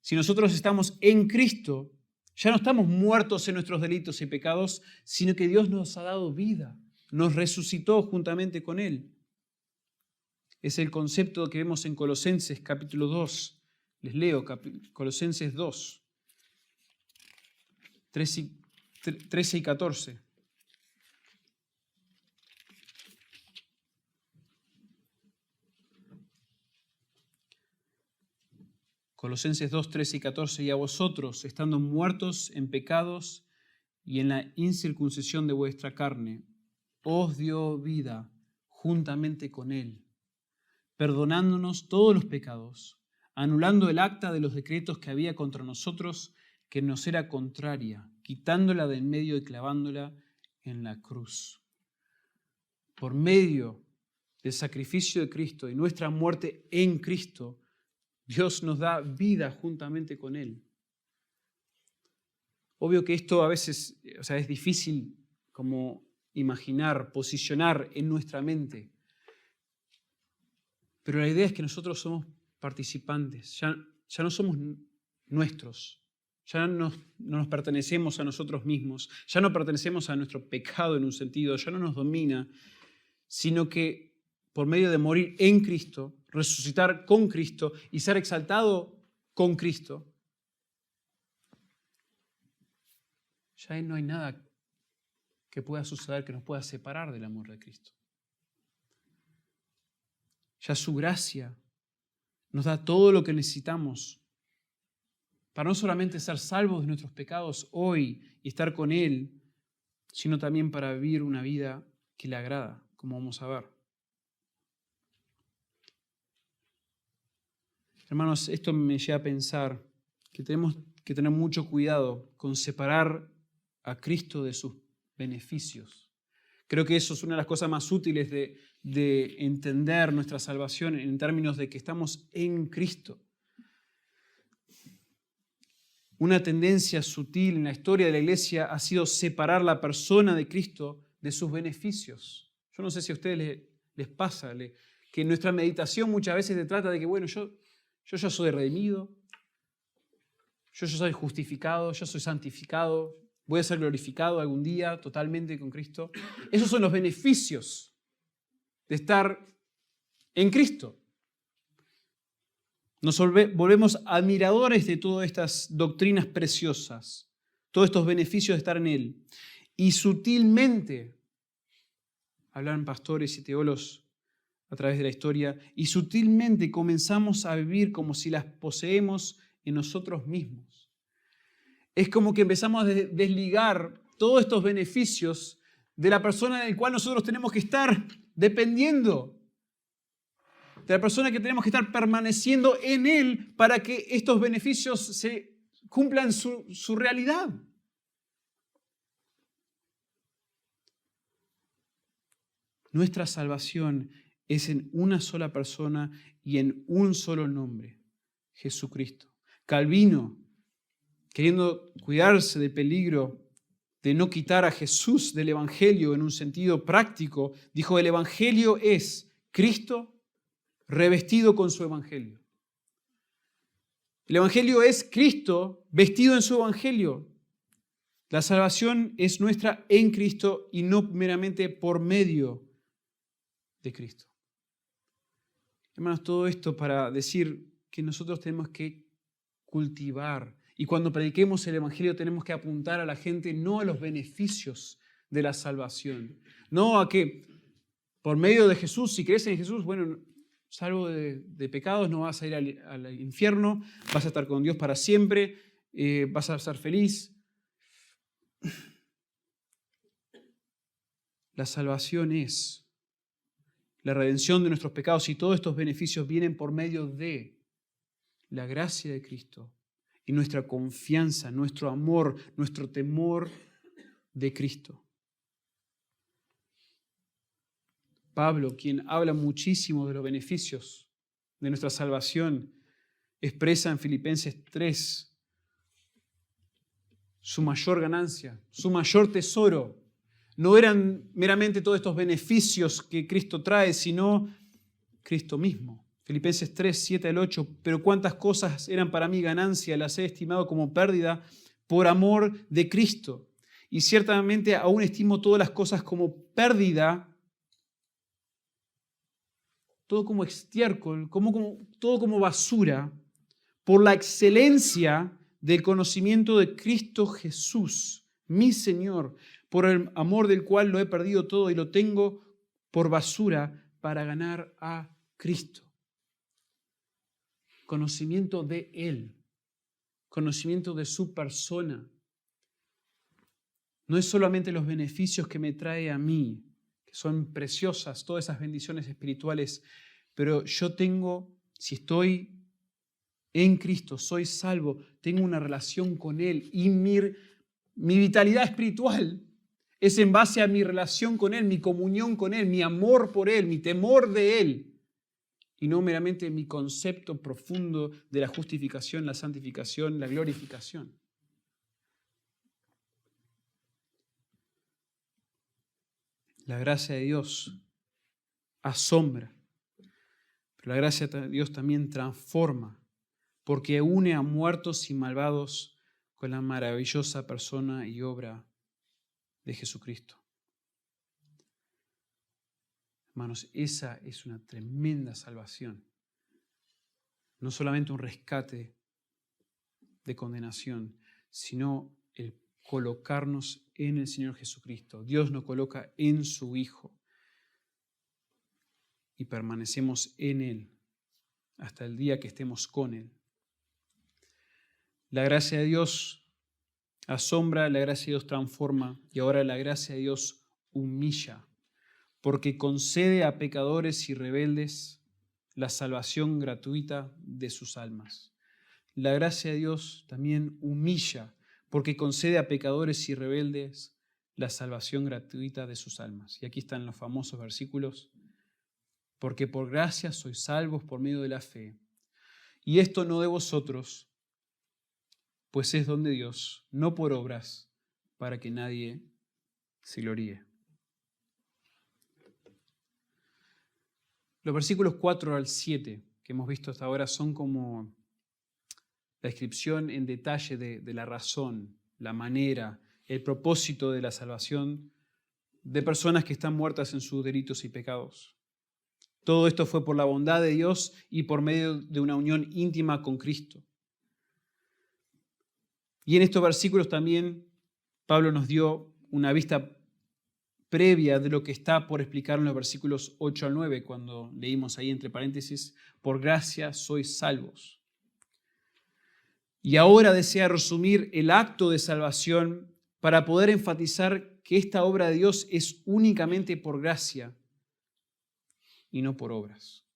Si nosotros estamos en Cristo, ya no estamos muertos en nuestros delitos y pecados, sino que Dios nos ha dado vida, nos resucitó juntamente con Él. Es el concepto que vemos en Colosenses capítulo 2. Les leo Colosenses 2, 13 y 14. Colosenses 2, 13 y 14. Y a vosotros, estando muertos en pecados y en la incircuncisión de vuestra carne, os dio vida juntamente con Él, perdonándonos todos los pecados, anulando el acta de los decretos que había contra nosotros, que nos era contraria, quitándola de en medio y clavándola en la cruz. Por medio del sacrificio de Cristo y nuestra muerte en Cristo, Dios nos da vida juntamente con Él. Obvio que esto a veces, es difícil como imaginar, posicionar en nuestra mente. Pero la idea es que nosotros somos participantes, ya no somos nuestros, ya no nos pertenecemos a nosotros mismos, ya no pertenecemos a nuestro pecado en un sentido, ya no nos domina, sino que por medio de morir en Cristo, resucitar con Cristo y ser exaltado con Cristo, ya no hay nada que pueda suceder que nos pueda separar del amor de Cristo. Ya su gracia nos da todo lo que necesitamos para no solamente ser salvos de nuestros pecados hoy y estar con Él, sino también para vivir una vida que le agrada, como vamos a ver. Hermanos, esto me lleva a pensar que tenemos que tener mucho cuidado con separar a Cristo de sus beneficios. Creo que eso es una de las cosas más útiles de entender nuestra salvación en términos de que estamos en Cristo. Una tendencia sutil en la historia de la iglesia ha sido separar la persona de Cristo de sus beneficios. Yo no sé si a ustedes les pasa que nuestra meditación muchas veces se trata de que, bueno, yo ya soy redimido, yo ya soy justificado, yo soy santificado, voy a ser glorificado algún día totalmente con Cristo. Esos son los beneficios de estar en Cristo. Nos volvemos admiradores de todas estas doctrinas preciosas, todos estos beneficios de estar en Él. Y sutilmente, hablan pastores y teólogos a través de la historia, y sutilmente comenzamos a vivir como si las poseemos en nosotros mismos. Es como que empezamos a desligar todos estos beneficios de la persona en la cual nosotros tenemos que estar dependiendo. de la persona que tenemos que estar permaneciendo en Él para que estos beneficios se cumplan su realidad. Nuestra salvación es en una sola persona y en un solo nombre, Jesucristo. Calvino, queriendo cuidarse del peligro de no quitar a Jesús del Evangelio en un sentido práctico, dijo: el Evangelio es Cristo revestido con su Evangelio. El Evangelio es Cristo vestido en su Evangelio. La salvación es nuestra en Cristo y no meramente por medio de Cristo. Hermanos, todo esto para decir que nosotros tenemos que cultivar, y cuando prediquemos el Evangelio tenemos que apuntar a la gente no a los beneficios de la salvación, no a que por medio de Jesús, si crees en Jesús, bueno, salvo de pecados, no vas a ir al infierno, vas a estar con Dios para siempre, vas a ser feliz. La salvación es la redención de nuestros pecados, y todos estos beneficios vienen por medio de la gracia de Cristo y nuestra confianza, nuestro amor, nuestro temor de Cristo. Pablo, quien habla muchísimo de los beneficios de nuestra salvación, expresa en Filipenses 3 su mayor ganancia, su mayor tesoro. No eran meramente todos estos beneficios que Cristo trae, sino Cristo mismo. Filipenses 3, 7 al 8, pero cuántas cosas eran para mí ganancia, las he estimado como pérdida por amor de Cristo. Y ciertamente aún estimo todas las cosas como pérdida, todo como estiércol, todo como basura, por la excelencia del conocimiento de Cristo Jesús, mi Señor, por el amor del cual lo he perdido todo y lo tengo por basura para ganar a Cristo. Conocimiento de Él, conocimiento de su persona. No es solamente los beneficios que me trae a mí, que son preciosas, todas esas bendiciones espirituales, pero yo tengo, si estoy en Cristo, soy salvo, tengo una relación con Él, y mi vitalidad espiritual es en base a mi relación con Él, mi comunión con Él, mi amor por Él, mi temor de Él, y no meramente mi concepto profundo de la justificación, la santificación, la glorificación. La gracia de Dios asombra, pero la gracia de Dios también transforma, porque une a muertos y malvados con la maravillosa persona y obra de Jesucristo. Hermanos, esa es una tremenda salvación. No solamente un rescate de condenación, sino el colocarnos en el Señor Jesucristo. Dios nos coloca en su Hijo y permanecemos en Él hasta el día que estemos con Él. La gracia de Dios asombra, la gracia de Dios transforma, y ahora la gracia de Dios humilla, porque concede a pecadores y rebeldes la salvación gratuita de sus almas. La gracia de Dios también humilla, porque concede a pecadores y rebeldes la salvación gratuita de sus almas. Y aquí están los famosos versículos: porque por gracia sois salvos por medio de la fe, y esto no de vosotros, pues es don de Dios, no por obras, para que nadie se gloríe. Los versículos 4 al 7 que hemos visto hasta ahora son como la descripción en detalle de la razón, la manera, el propósito de la salvación de personas que están muertas en sus delitos y pecados. Todo esto fue por la bondad de Dios y por medio de una unión íntima con Cristo. Y en estos versículos también Pablo nos dio una vista previa de lo que está por explicar en los versículos 8 al 9, cuando leímos ahí entre paréntesis: por gracia sois salvos. Y ahora desea resumir el acto de salvación para poder enfatizar que esta obra de Dios es únicamente por gracia y no por obras.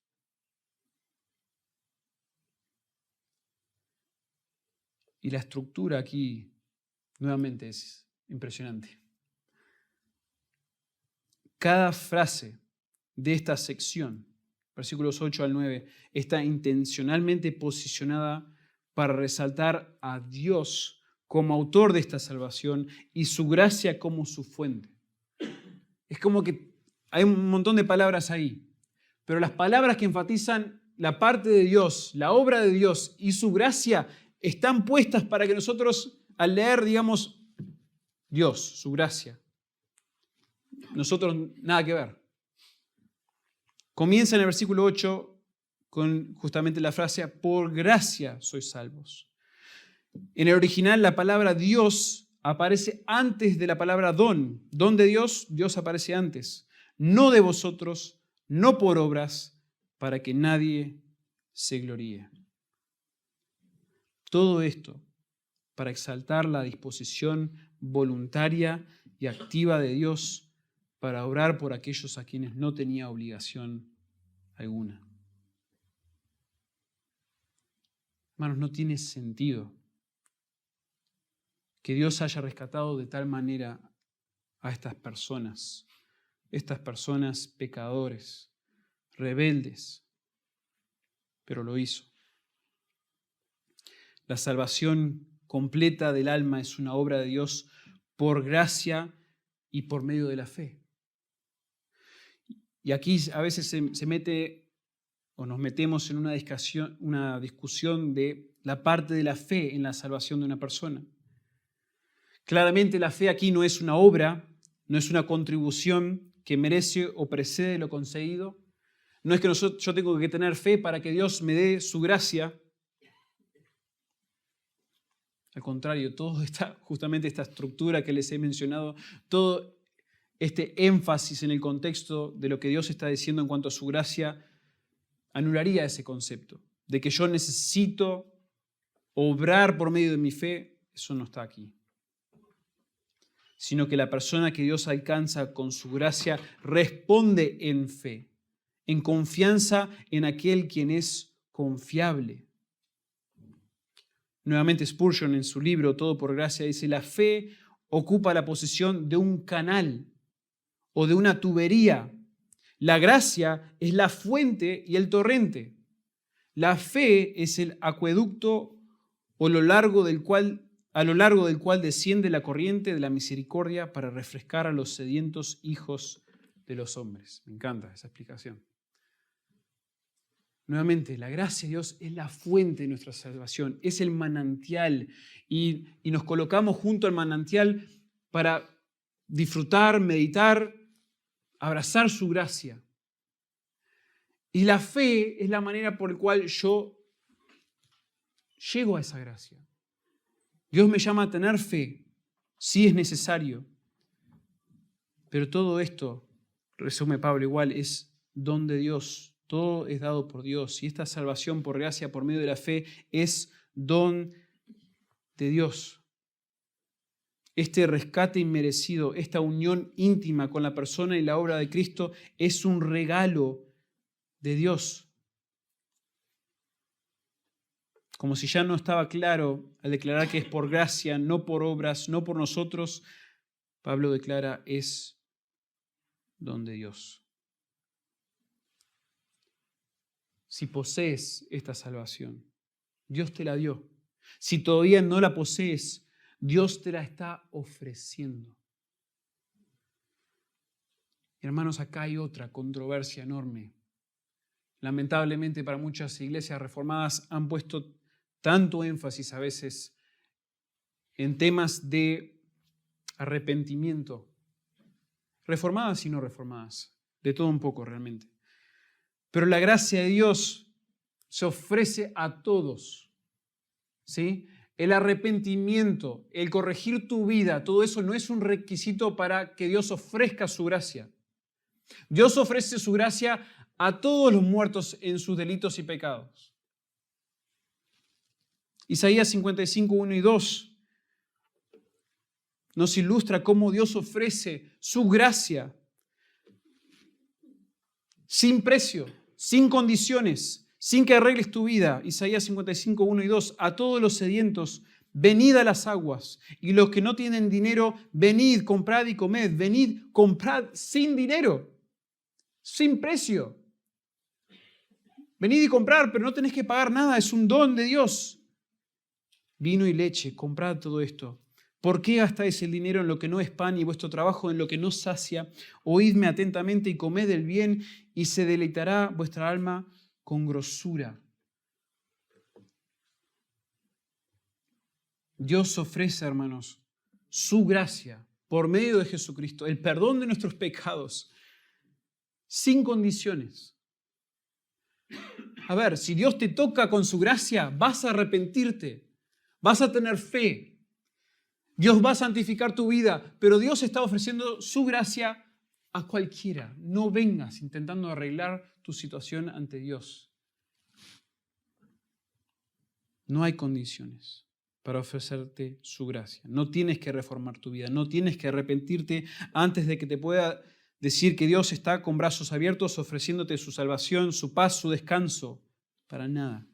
Y la estructura aquí nuevamente es impresionante. Cada frase de esta sección, versículos 8 al 9, está intencionalmente posicionada para resaltar a Dios como autor de esta salvación y su gracia como su fuente. Es como que hay un montón de palabras ahí, pero las palabras que enfatizan la parte de Dios, la obra de Dios y su gracia están puestas para que nosotros al leer digamos Dios, su gracia. Nosotros nada que ver. Comienza en el versículo 8 con justamente la frase, por gracia sois salvos. En el original la palabra Dios aparece antes de la palabra don. Don de Dios, Dios aparece antes. No de vosotros, no por obras, para que nadie se gloríe. Todo esto para exaltar la disposición voluntaria y activa de Dios para orar por aquellos a quienes no tenía obligación alguna. Hermanos, no tiene sentido que Dios haya rescatado de tal manera a estas personas pecadores, rebeldes, pero lo hizo. La salvación completa del alma es una obra de Dios por gracia y por medio de la fe. Y aquí a veces se mete o nos metemos en una discusión de la parte de la fe en la salvación de una persona. Claramente la fe aquí no es una obra, no es una contribución que merece o precede lo conseguido. No es que yo tengo que tener fe para que Dios me dé su gracia. Al contrario, justamente esta estructura que les he mencionado, todo este énfasis en el contexto de lo que Dios está diciendo en cuanto a su gracia, anularía ese concepto de que yo necesito obrar por medio de mi fe. Eso no está aquí. Sino que la persona que Dios alcanza con su gracia responde en fe, en confianza en aquel quien es confiable. Nuevamente Spurgeon en su libro Todo por Gracia dice, la fe ocupa la posición de un canal o de una tubería. La gracia es la fuente y el torrente. La fe es el acueducto a lo largo del cual desciende la corriente de la misericordia para refrescar a los sedientos hijos de los hombres. Me encanta esa explicación. Nuevamente, la gracia de Dios es la fuente de nuestra salvación, es el manantial y nos colocamos junto al manantial para disfrutar, meditar, abrazar su gracia. Y la fe es la manera por la cual yo llego a esa gracia. Dios me llama a tener fe, si es necesario. Pero todo esto, resume Pablo igual, es don de Dios. Todo es dado por Dios. Y esta salvación por gracia, por medio de la fe, es don de Dios. Este rescate inmerecido, esta unión íntima con la persona y la obra de Cristo es un regalo de Dios. Como si ya no estaba claro al declarar que es por gracia, no por obras, no por nosotros, Pablo declara es don de Dios. Si posees esta salvación, Dios te la dio. Si todavía no la posees, Dios te la está ofreciendo. Hermanos, acá hay otra controversia enorme. Lamentablemente para muchas iglesias reformadas han puesto tanto énfasis a veces en temas de arrepentimiento. Reformadas y no reformadas, de todo un poco realmente. Pero la gracia de Dios se ofrece a todos, ¿sí? El arrepentimiento, el corregir tu vida, todo eso no es un requisito para que Dios ofrezca su gracia. Dios ofrece su gracia a todos los muertos en sus delitos y pecados. Isaías 55, 1 y 2 nos ilustra cómo Dios ofrece su gracia sin precio, sin condiciones, sin que arregles tu vida. Isaías 55, 1 y 2, a todos los sedientos venid a las aguas. Y los que no tienen dinero, venid, comprad y comed. Venid, comprad sin dinero, sin precio. Venid y comprar, pero no tenés que pagar nada, es un don de Dios. Vino y leche, comprad todo esto. ¿Por qué gastáis el dinero en lo que no es pan y vuestro trabajo en lo que no sacia? Oídme atentamente y comed el bien y se deleitará vuestra alma con grosura. Dios ofrece, hermanos, su gracia por medio de Jesucristo, el perdón de nuestros pecados, sin condiciones. A ver, si Dios te toca con su gracia, vas a arrepentirte, vas a tener fe. Dios va a santificar tu vida, pero Dios está ofreciendo su gracia a cualquiera. No vengas intentando arreglar tu situación ante Dios. No hay condiciones para ofrecerte su gracia. No tienes que reformar tu vida, no tienes que arrepentirte antes de que te pueda decir que Dios está con brazos abiertos ofreciéndote su salvación, su paz, su descanso. Para nada.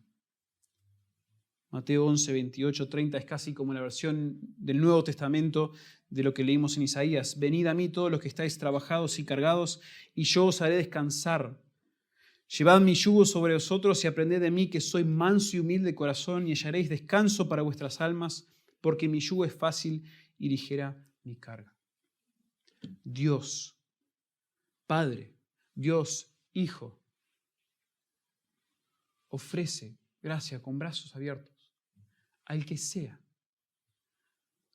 Mateo 11, 28, 30 es casi como la versión del Nuevo Testamento de lo que leímos en Isaías. Venid a mí todos los que estáis trabajados y cargados, y yo os haré descansar. Llevad mi yugo sobre vosotros y aprended de mí, que soy manso y humilde de corazón, y hallaréis descanso para vuestras almas, porque mi yugo es fácil y ligera mi carga. Dios, Padre, Dios, Hijo, ofrece gracia con brazos abiertos al que sea,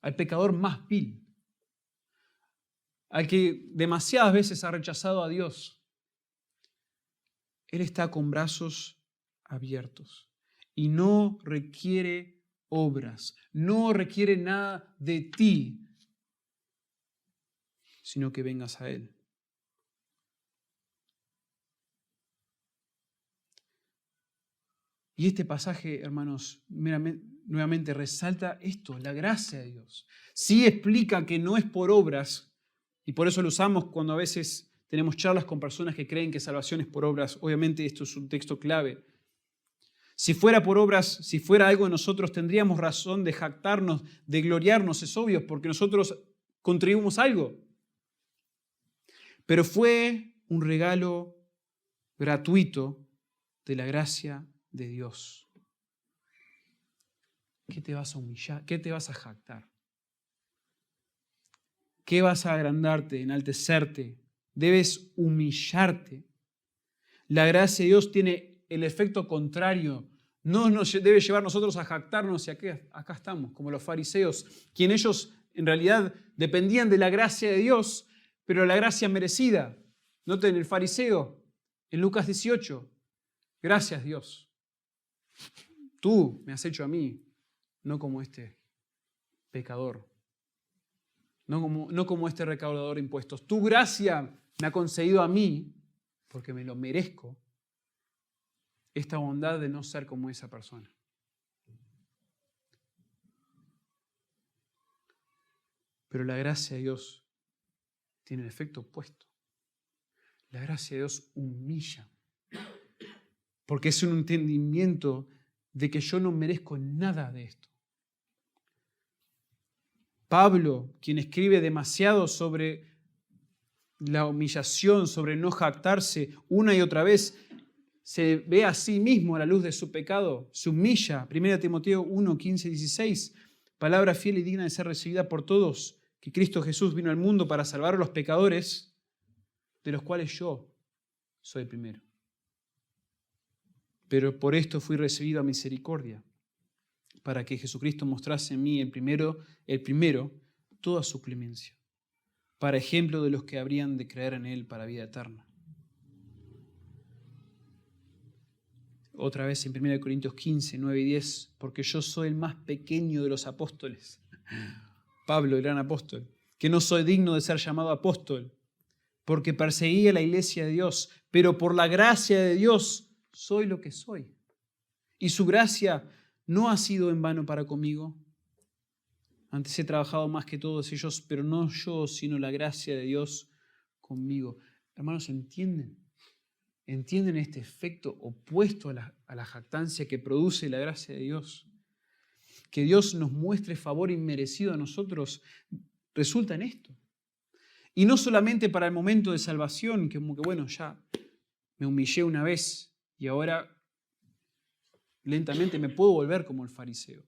al pecador más vil, al que demasiadas veces ha rechazado a Dios. Él está con brazos abiertos y no requiere obras, no requiere nada de ti, sino que vengas a Él. Y este pasaje, hermanos, nuevamente resalta esto, la gracia de Dios. Sí explica que no es por obras, y por eso lo usamos cuando a veces tenemos charlas con personas que creen que salvación es por obras. Obviamente esto es un texto clave. Si fuera por obras, si fuera algo de nosotros, tendríamos razón de jactarnos, de gloriarnos, es obvio, porque nosotros contribuimos algo. Pero fue un regalo gratuito de la gracia de Dios. ¿Qué te vas a humillar? ¿Qué te vas a jactar? ¿Qué vas a agrandarte, enaltecerte? Debes humillarte. La gracia de Dios tiene el efecto contrario. No nos debe llevar nosotros a jactarnos y acá estamos, como los fariseos, quienes ellos en realidad dependían de la gracia de Dios, pero la gracia merecida. Noten el fariseo en Lucas 18. Gracias, Dios. Tú me has hecho a mí, no como este pecador, no como este recaudador de impuestos. Tu gracia me ha concedido a mí, porque me lo merezco, esta bondad de no ser como esa persona. Pero la gracia de Dios tiene el efecto opuesto. La gracia de Dios humilla, porque es un entendimiento de que yo no merezco nada de esto. Pablo, quien escribe demasiado sobre la humillación, sobre no jactarse una y otra vez, se ve a sí mismo a la luz de su pecado, se humilla. 1 Timoteo 1, 15, 16, palabra fiel y digna de ser recibida por todos, que Cristo Jesús vino al mundo para salvar a los pecadores, de los cuales yo soy el primero. Pero por esto fui recibido a misericordia, para que Jesucristo mostrase en mí el primero, toda su clemencia, para ejemplo de los que habrían de creer en Él para vida eterna. Otra vez en 1 Corintios 15, 9 y 10, porque yo soy el más pequeño de los apóstoles, Pablo, el gran apóstol, que no soy digno de ser llamado apóstol, porque perseguí a la iglesia de Dios, pero por la gracia de Dios soy lo que soy. Y su gracia no ha sido en vano para conmigo. Antes he trabajado más que todos ellos, pero no yo, sino la gracia de Dios conmigo. Hermanos, ¿entienden? ¿Entienden este efecto opuesto a la jactancia que produce la gracia de Dios? que Dios nos muestre favor inmerecido a nosotros, resulta en esto. Y no solamente para el momento de salvación, que como que bueno, ya me humillé una vez y ahora lentamente me puedo volver como el fariseo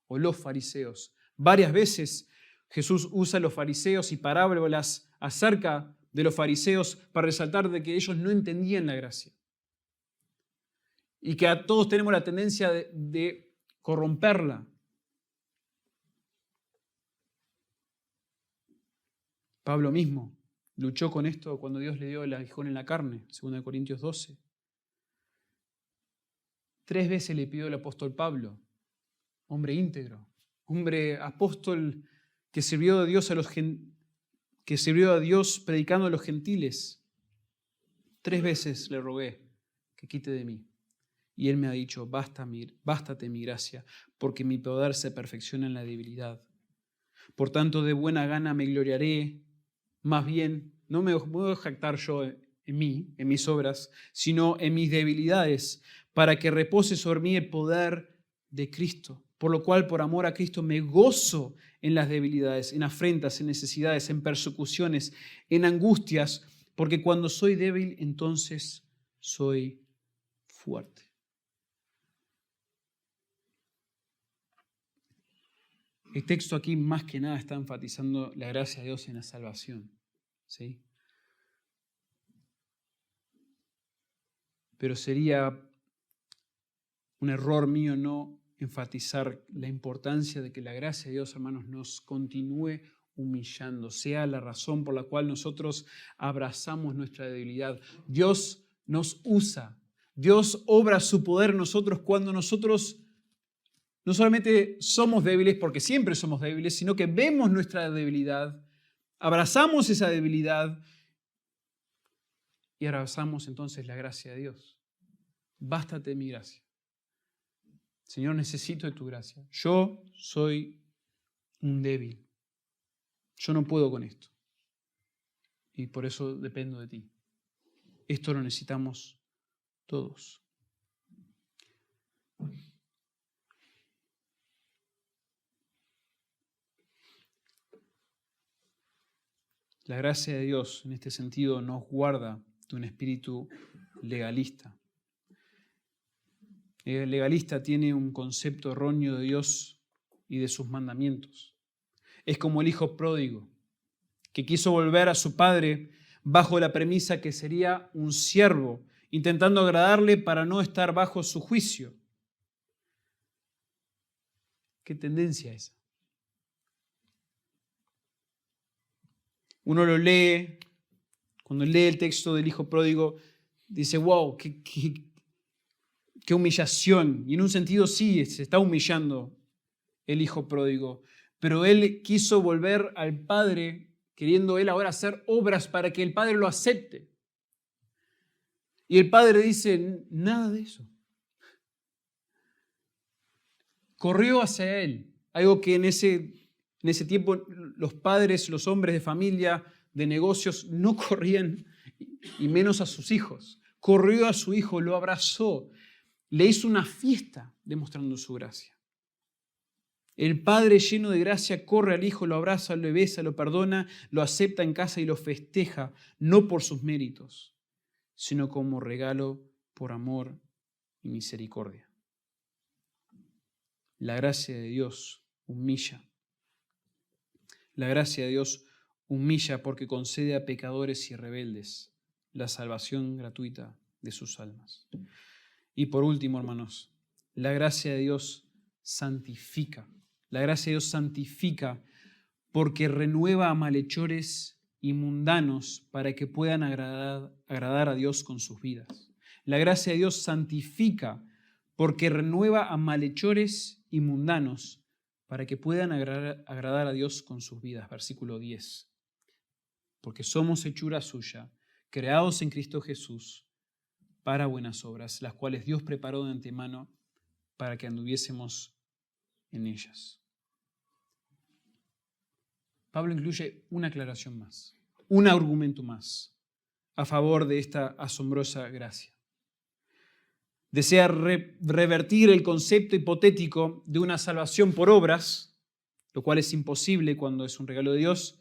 o los fariseos. Varias veces Jesús usa a los fariseos y parábolas acerca de los fariseos para resaltar de que ellos no entendían la gracia. Y que a todos tenemos la tendencia de corromperla. Pablo mismo luchó con esto cuando Dios le dio el aguijón en la carne, 2 Corintios 12. 3 veces le pidió el apóstol Pablo, hombre íntegro, hombre apóstol que sirvió a Dios predicando a los gentiles. 3 veces le rogué que quite de mí. Y él me ha dicho, bástate mi gracia, porque mi poder se perfecciona en la debilidad. Por tanto, de buena gana me gloriaré, más bien, no me voy a jactar yo en mí, en mis obras, sino en mis debilidades, para que repose sobre mí el poder de Cristo. Por lo cual, por amor a Cristo, me gozo en las debilidades, en afrentas, en necesidades, en persecuciones, en angustias, porque cuando soy débil, entonces soy fuerte. El texto aquí más que nada está enfatizando la gracia de Dios en la salvación, ¿sí? Pero sería un error mío no enfatizar la importancia de que la gracia de Dios, hermanos, nos continúe humillando, sea la razón por la cual nosotros abrazamos nuestra debilidad. Dios nos usa, Dios obra su poder en nosotros cuando nosotros no solamente somos débiles, porque siempre somos débiles, sino que vemos nuestra debilidad, abrazamos esa debilidad y abrazamos entonces la gracia de Dios. Bástate mi gracia. Señor, necesito de tu gracia. Yo soy un débil. Yo no puedo con esto. Y por eso dependo de ti. Esto lo necesitamos todos. La gracia de Dios en este sentido nos guarda de un espíritu legalista. El legalista tiene un concepto erróneo de Dios y de sus mandamientos. Es como el hijo pródigo, que quiso volver a su padre bajo la premisa que sería un siervo, intentando agradarle para no estar bajo su juicio. ¿Qué tendencia es esa? Uno lo lee, cuando lee el texto del hijo pródigo, dice, wow, qué humillación. Y en un sentido sí, se está humillando el hijo pródigo. Pero él quiso volver al padre, queriendo él ahora hacer obras para que el padre lo acepte. Y el padre dice, nada de eso. Corrió hacia él, algo que en ese tiempo los padres, los hombres de familia, de negocios, no corrían, y menos a sus hijos. Corrió a su hijo, lo abrazó, le hizo una fiesta demostrando su gracia. El padre lleno de gracia corre al hijo, lo abraza, lo besa, lo perdona, lo acepta en casa y lo festeja, no por sus méritos, sino como regalo por amor y misericordia. La gracia de Dios humilla. La gracia de Dios humilla porque concede a pecadores y rebeldes la salvación gratuita de sus almas. Y por último, hermanos, la gracia de Dios santifica. La gracia de Dios santifica porque renueva a malhechores y mundanos para que puedan agradar a Dios con sus vidas. La gracia de Dios santifica porque renueva a malhechores y mundanos para que puedan agradar a Dios con sus vidas. Versículo 10. Porque somos hechura suya, creados en Cristo Jesús para buenas obras, las cuales Dios preparó de antemano para que anduviésemos en ellas. Pablo incluye una aclaración más, un argumento más a favor de esta asombrosa gracia. desea revertir el concepto hipotético de una salvación por obras, lo cual es imposible cuando es un regalo de Dios.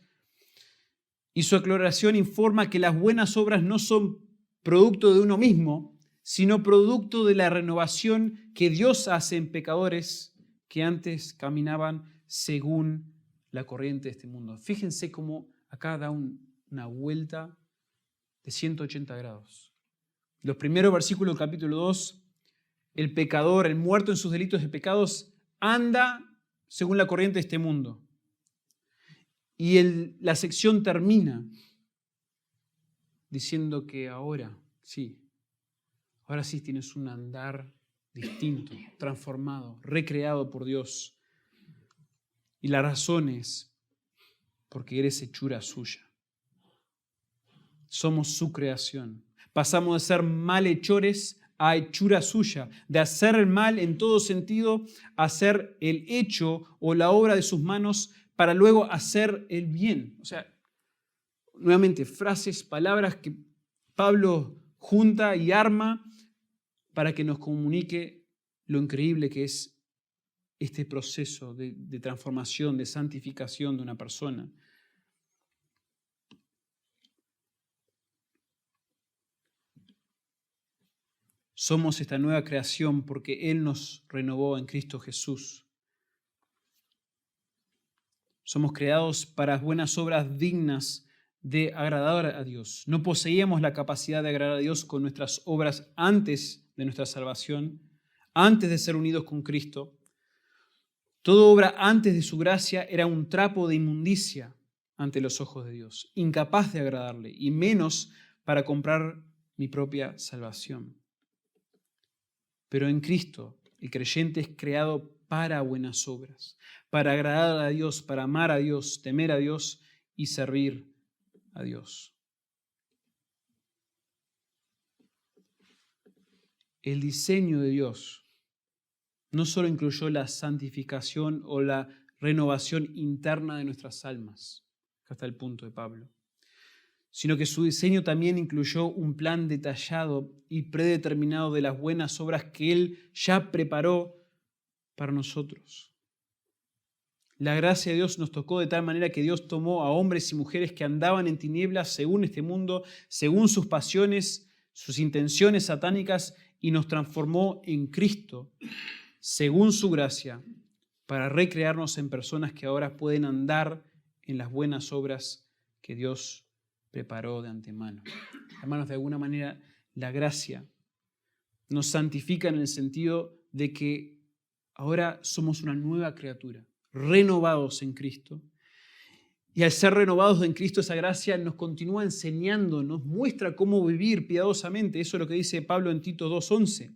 Y su aclaración informa que las buenas obras no son producto de uno mismo, sino producto de la renovación que Dios hace en pecadores que antes caminaban según la corriente de este mundo. Fíjense cómo acá da una vuelta de 180 grados. Los primeros versículos del capítulo 2, el pecador, el muerto en sus delitos y pecados, anda según la corriente de este mundo. Y la sección termina diciendo que ahora sí tienes un andar distinto, transformado, recreado por Dios. Y la razón es porque eres hechura suya. Somos su creación. Pasamos de ser malhechores a hechura suya, de hacer el mal en todo sentido, a hacer el hecho o la obra de sus manos para luego hacer el bien. O sea, nuevamente, frases, palabras que Pablo junta y arma para que nos comunique lo increíble que es este proceso de transformación, de santificación de una persona. Somos esta nueva creación porque Él nos renovó en Cristo Jesús. Somos creados para buenas obras dignas de agradar a Dios. No poseíamos la capacidad de agradar a Dios con nuestras obras antes de nuestra salvación, antes de ser unidos con Cristo. Toda obra antes de su gracia era un trapo de inmundicia ante los ojos de Dios, incapaz de agradarle, y menos para comprar mi propia salvación. Pero en Cristo, el creyente es creado para buenas obras, para agradar a Dios, para amar a Dios, temer a Dios y servir a Dios. El diseño de Dios no solo incluyó la santificación o la renovación interna de nuestras almas, hasta el punto de Pablo, sino que su diseño también incluyó un plan detallado y predeterminado de las buenas obras que Él ya preparó para nosotros. La gracia de Dios nos tocó de tal manera que Dios tomó a hombres y mujeres que andaban en tinieblas según este mundo, según sus pasiones, sus intenciones satánicas, y nos transformó en Cristo, según su gracia, para recrearnos en personas que ahora pueden andar en las buenas obras que Dios preparó de antemano. Hermanos, de alguna manera, la gracia nos santifica en el sentido de que ahora somos una nueva criatura, renovados en Cristo. Y al ser renovados en Cristo, esa gracia nos continúa enseñando, nos muestra cómo vivir piadosamente. Eso es lo que dice Pablo en Tito 2:11.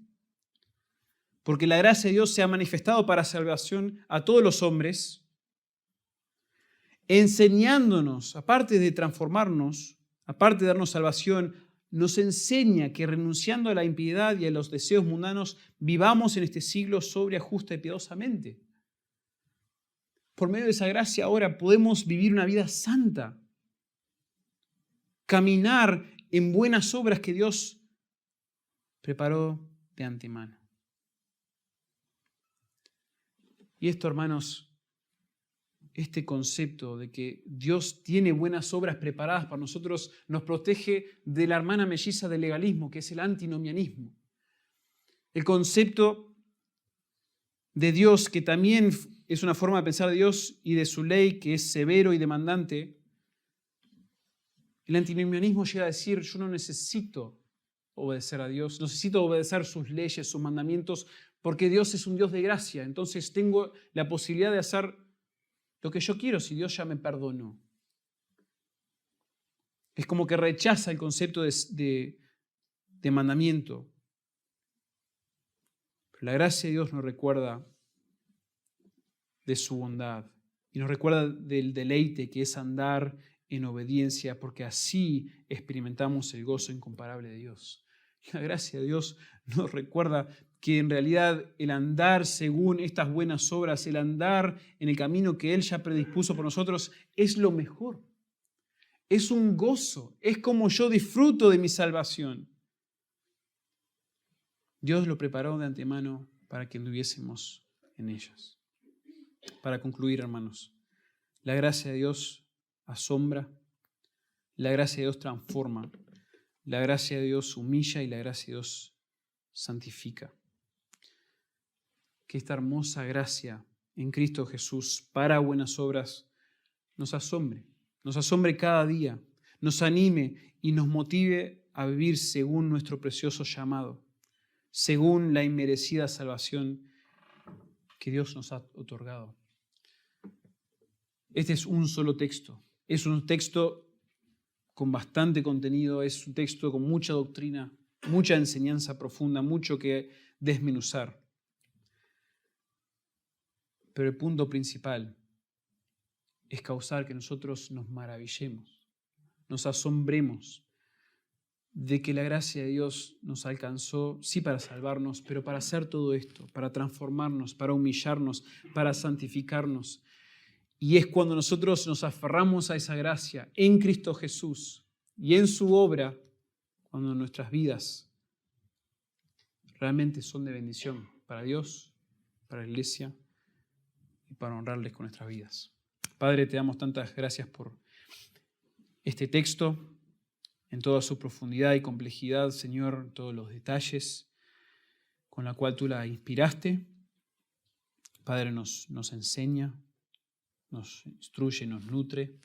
Porque la gracia de Dios se ha manifestado para salvación a todos los hombres, enseñándonos, aparte de transformarnos, aparte de darnos salvación, nos enseña que renunciando a la impiedad y a los deseos mundanos, vivamos en este siglo sobria, justa y piadosamente. Por medio de esa gracia ahora podemos vivir una vida santa, caminar en buenas obras que Dios preparó de antemano. Y esto, hermanos, este concepto de que Dios tiene buenas obras preparadas para nosotros nos protege de la hermana melliza del legalismo, que es el antinomianismo. El concepto de Dios, que también es una forma de pensar de Dios y de su ley, que es severo y demandante. El antinomianismo llega a decir: yo no necesito obedecer a Dios, necesito obedecer sus leyes, sus mandamientos, porque Dios es un Dios de gracia. Entonces tengo la posibilidad de hacer lo que yo quiero si Dios ya me perdonó. Es como que rechaza el concepto de mandamiento. Pero la gracia de Dios nos recuerda de su bondad y nos recuerda del deleite que es andar en obediencia, porque así experimentamos el gozo incomparable de Dios. La gracia de Dios nos recuerda que en realidad el andar según estas buenas obras, el andar en el camino que Él ya predispuso por nosotros, es lo mejor. Es un gozo, es como yo disfruto de mi salvación. Dios lo preparó de antemano para que anduviésemos en ellas. Para concluir, hermanos, la gracia de Dios asombra, la gracia de Dios transforma, la gracia de Dios humilla y la gracia de Dios santifica. Que esta hermosa gracia en Cristo Jesús para buenas obras nos asombre cada día, nos anime y nos motive a vivir según nuestro precioso llamado, según la inmerecida salvación que Dios nos ha otorgado. Este es un solo texto, es un texto con bastante contenido, es un texto con mucha doctrina, mucha enseñanza profunda, mucho que desmenuzar. Pero el punto principal es causar que nosotros nos maravillemos, nos asombremos de que la gracia de Dios nos alcanzó, sí para salvarnos, pero para hacer todo esto, para transformarnos, para humillarnos, para santificarnos. Y es cuando nosotros nos aferramos a esa gracia en Cristo Jesús y en su obra, cuando nuestras vidas realmente son de bendición para Dios, para la iglesia y para honrarles con nuestras vidas. Padre, te damos tantas gracias por este texto, en toda su profundidad y complejidad, Señor, en todos los detalles con la cual tú la inspiraste. Padre, nos enseña, nos instruye, nos nutre.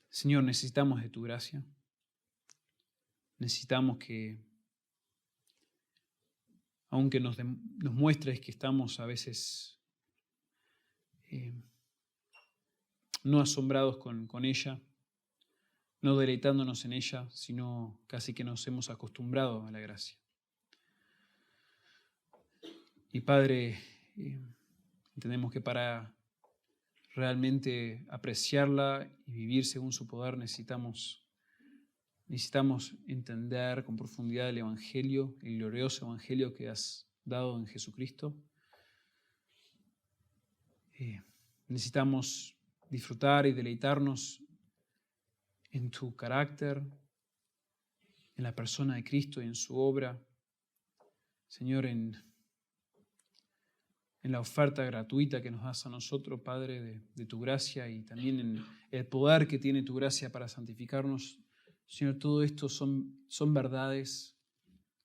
Señor, necesitamos de tu gracia. Necesitamos que, aunque nos muestres que estamos a veces no asombrados con ella, no deleitándonos en ella, sino casi que nos hemos acostumbrado a la gracia. Y Padre, entendemos que para realmente apreciarla y vivir según su poder necesitamos entender con profundidad el Evangelio, el glorioso Evangelio que has dado en Jesucristo. Necesitamos disfrutar y deleitarnos en tu carácter, en la persona de Cristo y en su obra. Señor, en la oferta gratuita que nos das a nosotros, Padre, de tu gracia y también en el poder que tiene tu gracia para santificarnos. Señor, todo esto son verdades,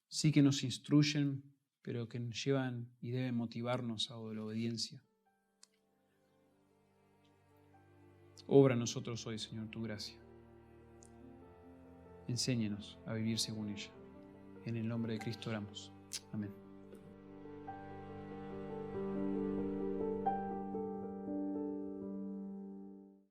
sí que nos instruyen, pero que nos llevan y deben motivarnos a la obediencia. Obra en nosotros hoy, Señor, tu gracia. Enséñanos a vivir según ella. En el nombre de Cristo oramos. Amén.